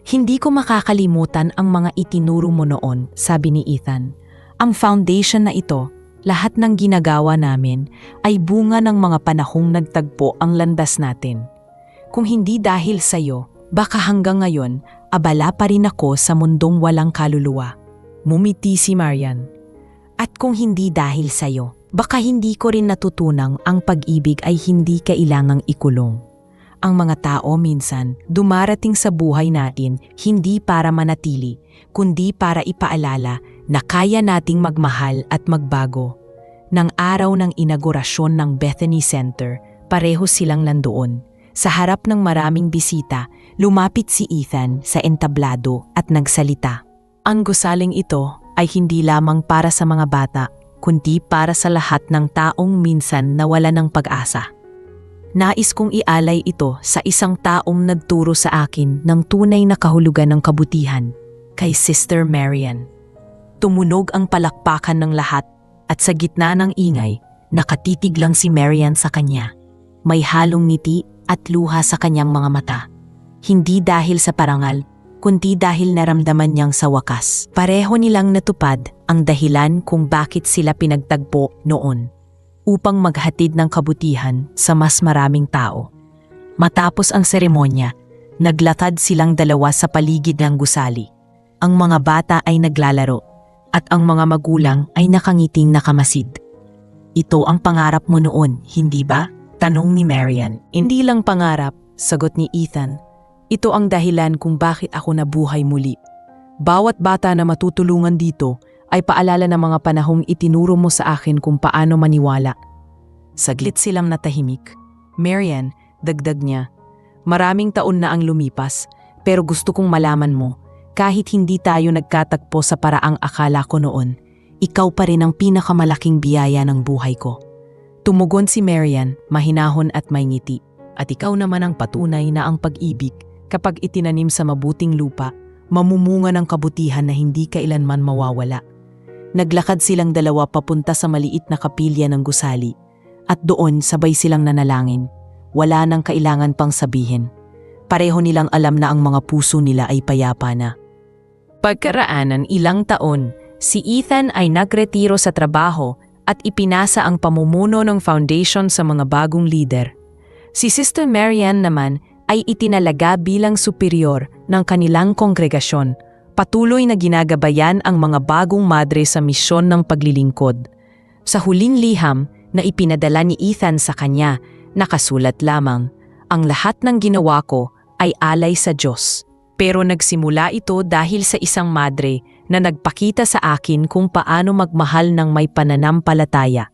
Hindi ko makakalimutan ang mga itinuro mo noon, sabi ni Ethan. Ang foundation na ito, lahat ng ginagawa namin, ay bunga ng mga panahong nagtagpo ang landas natin. Kung hindi dahil sa'yo, baka hanggang ngayon, abala pa rin ako sa mundong walang kaluluwa. Mumiti si Marian. At kung hindi dahil sa'yo, baka hindi ko rin natutunang ang pag-ibig ay hindi kailangang ikulong. Ang mga tao minsan dumarating sa buhay natin hindi para manatili, kundi para ipaalala na kaya nating magmahal at magbago. Nang araw ng inaugurasyon ng Bethany Center, pareho silang nandoon. Sa harap ng maraming bisita, lumapit si Ethan sa entablado at nagsalita. Ang gusaling ito ay hindi lamang para sa mga bata, kundi para sa lahat ng taong minsan nawala ng pag-asa. Nais kong ialay ito sa isang taong nagturo sa akin ng tunay na kahulugan ng kabutihan, kay Sister Marian. Tumunog ang palakpakan ng lahat at sa gitna ng ingay, nakatitig lang si Marian sa kanya. May halong ngiti at luha sa kanyang mga mata. Hindi dahil sa parangal, kundi dahil naramdaman niyang sa wakas. Pareho nilang natupad ang dahilan kung bakit sila pinagtagpo noon, upang maghatid ng kabutihan sa mas maraming tao. Matapos ang seremonya, naglatad silang dalawa sa paligid ng gusali. Ang mga bata ay naglalaro at ang mga magulang ay nakangiting nakamasid. Ito ang pangarap mo noon, hindi ba? Tanong ni Marian. Hindi lang pangarap, sagot ni Ethan. Ito ang dahilan kung bakit ako nabuhay muli. Bawat bata na matutulungan dito ay paalala ng mga panahong itinuro mo sa akin kung paano maniwala. Saglit silang natahimik. Marian, dagdag niya, maraming taon na ang lumipas, pero gusto kong malaman mo, kahit hindi tayo nagkatagpo sa paraang akala ko noon, ikaw pa rin ang pinakamalaking biyaya ng buhay ko. Tumugon si Marian, mahinahon at may ngiti. At ikaw naman ang patunay na ang pag-ibig, kapag itinanim sa mabuting lupa, mamumunga ng kabutihan na hindi kailanman mawawala. Naglakad silang dalawa papunta sa maliit na kapilya ng gusali, at doon sabay silang nanalangin. Wala nang kailangan pang sabihin. Pareho nilang alam na ang mga puso nila ay payapa na. Pagkaraan ng ilang taon, si Ethan ay nagretiro sa trabaho at ipinasa ang pamumuno ng foundation sa mga bagong leader. Si Sister Marian naman ay itinalaga bilang superior ng kanilang kongregasyon, patuloy na ginagabayan ang mga bagong madre sa misyon ng paglilingkod. Sa huling liham na ipinadala ni Ethan sa kanya, nakasulat lamang, ang lahat ng ginawa ko ay alay sa Diyos. Pero nagsimula ito dahil sa isang madre na nagpakita sa akin kung paano magmahal ng may pananampalataya.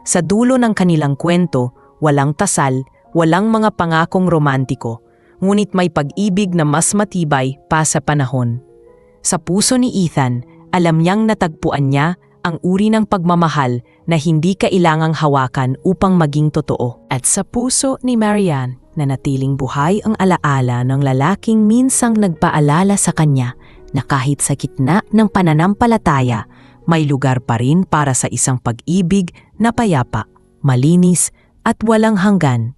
Sa dulo ng kanilang kwento, walang tasal, walang mga pangakong romantiko, ngunit may pag-ibig na mas matibay pa sa panahon. Sa puso ni Ethan, alam niyang natagpuan niya ang uri ng pagmamahal na hindi kailangang hawakan upang maging totoo. At sa puso ni Marian, nanatiling buhay ang alaala ng lalaking minsang nagpaalala sa kanya na kahit sa gitna ng pananampalataya, may lugar pa rin para sa isang pag-ibig na payapa, malinis at walang hanggan.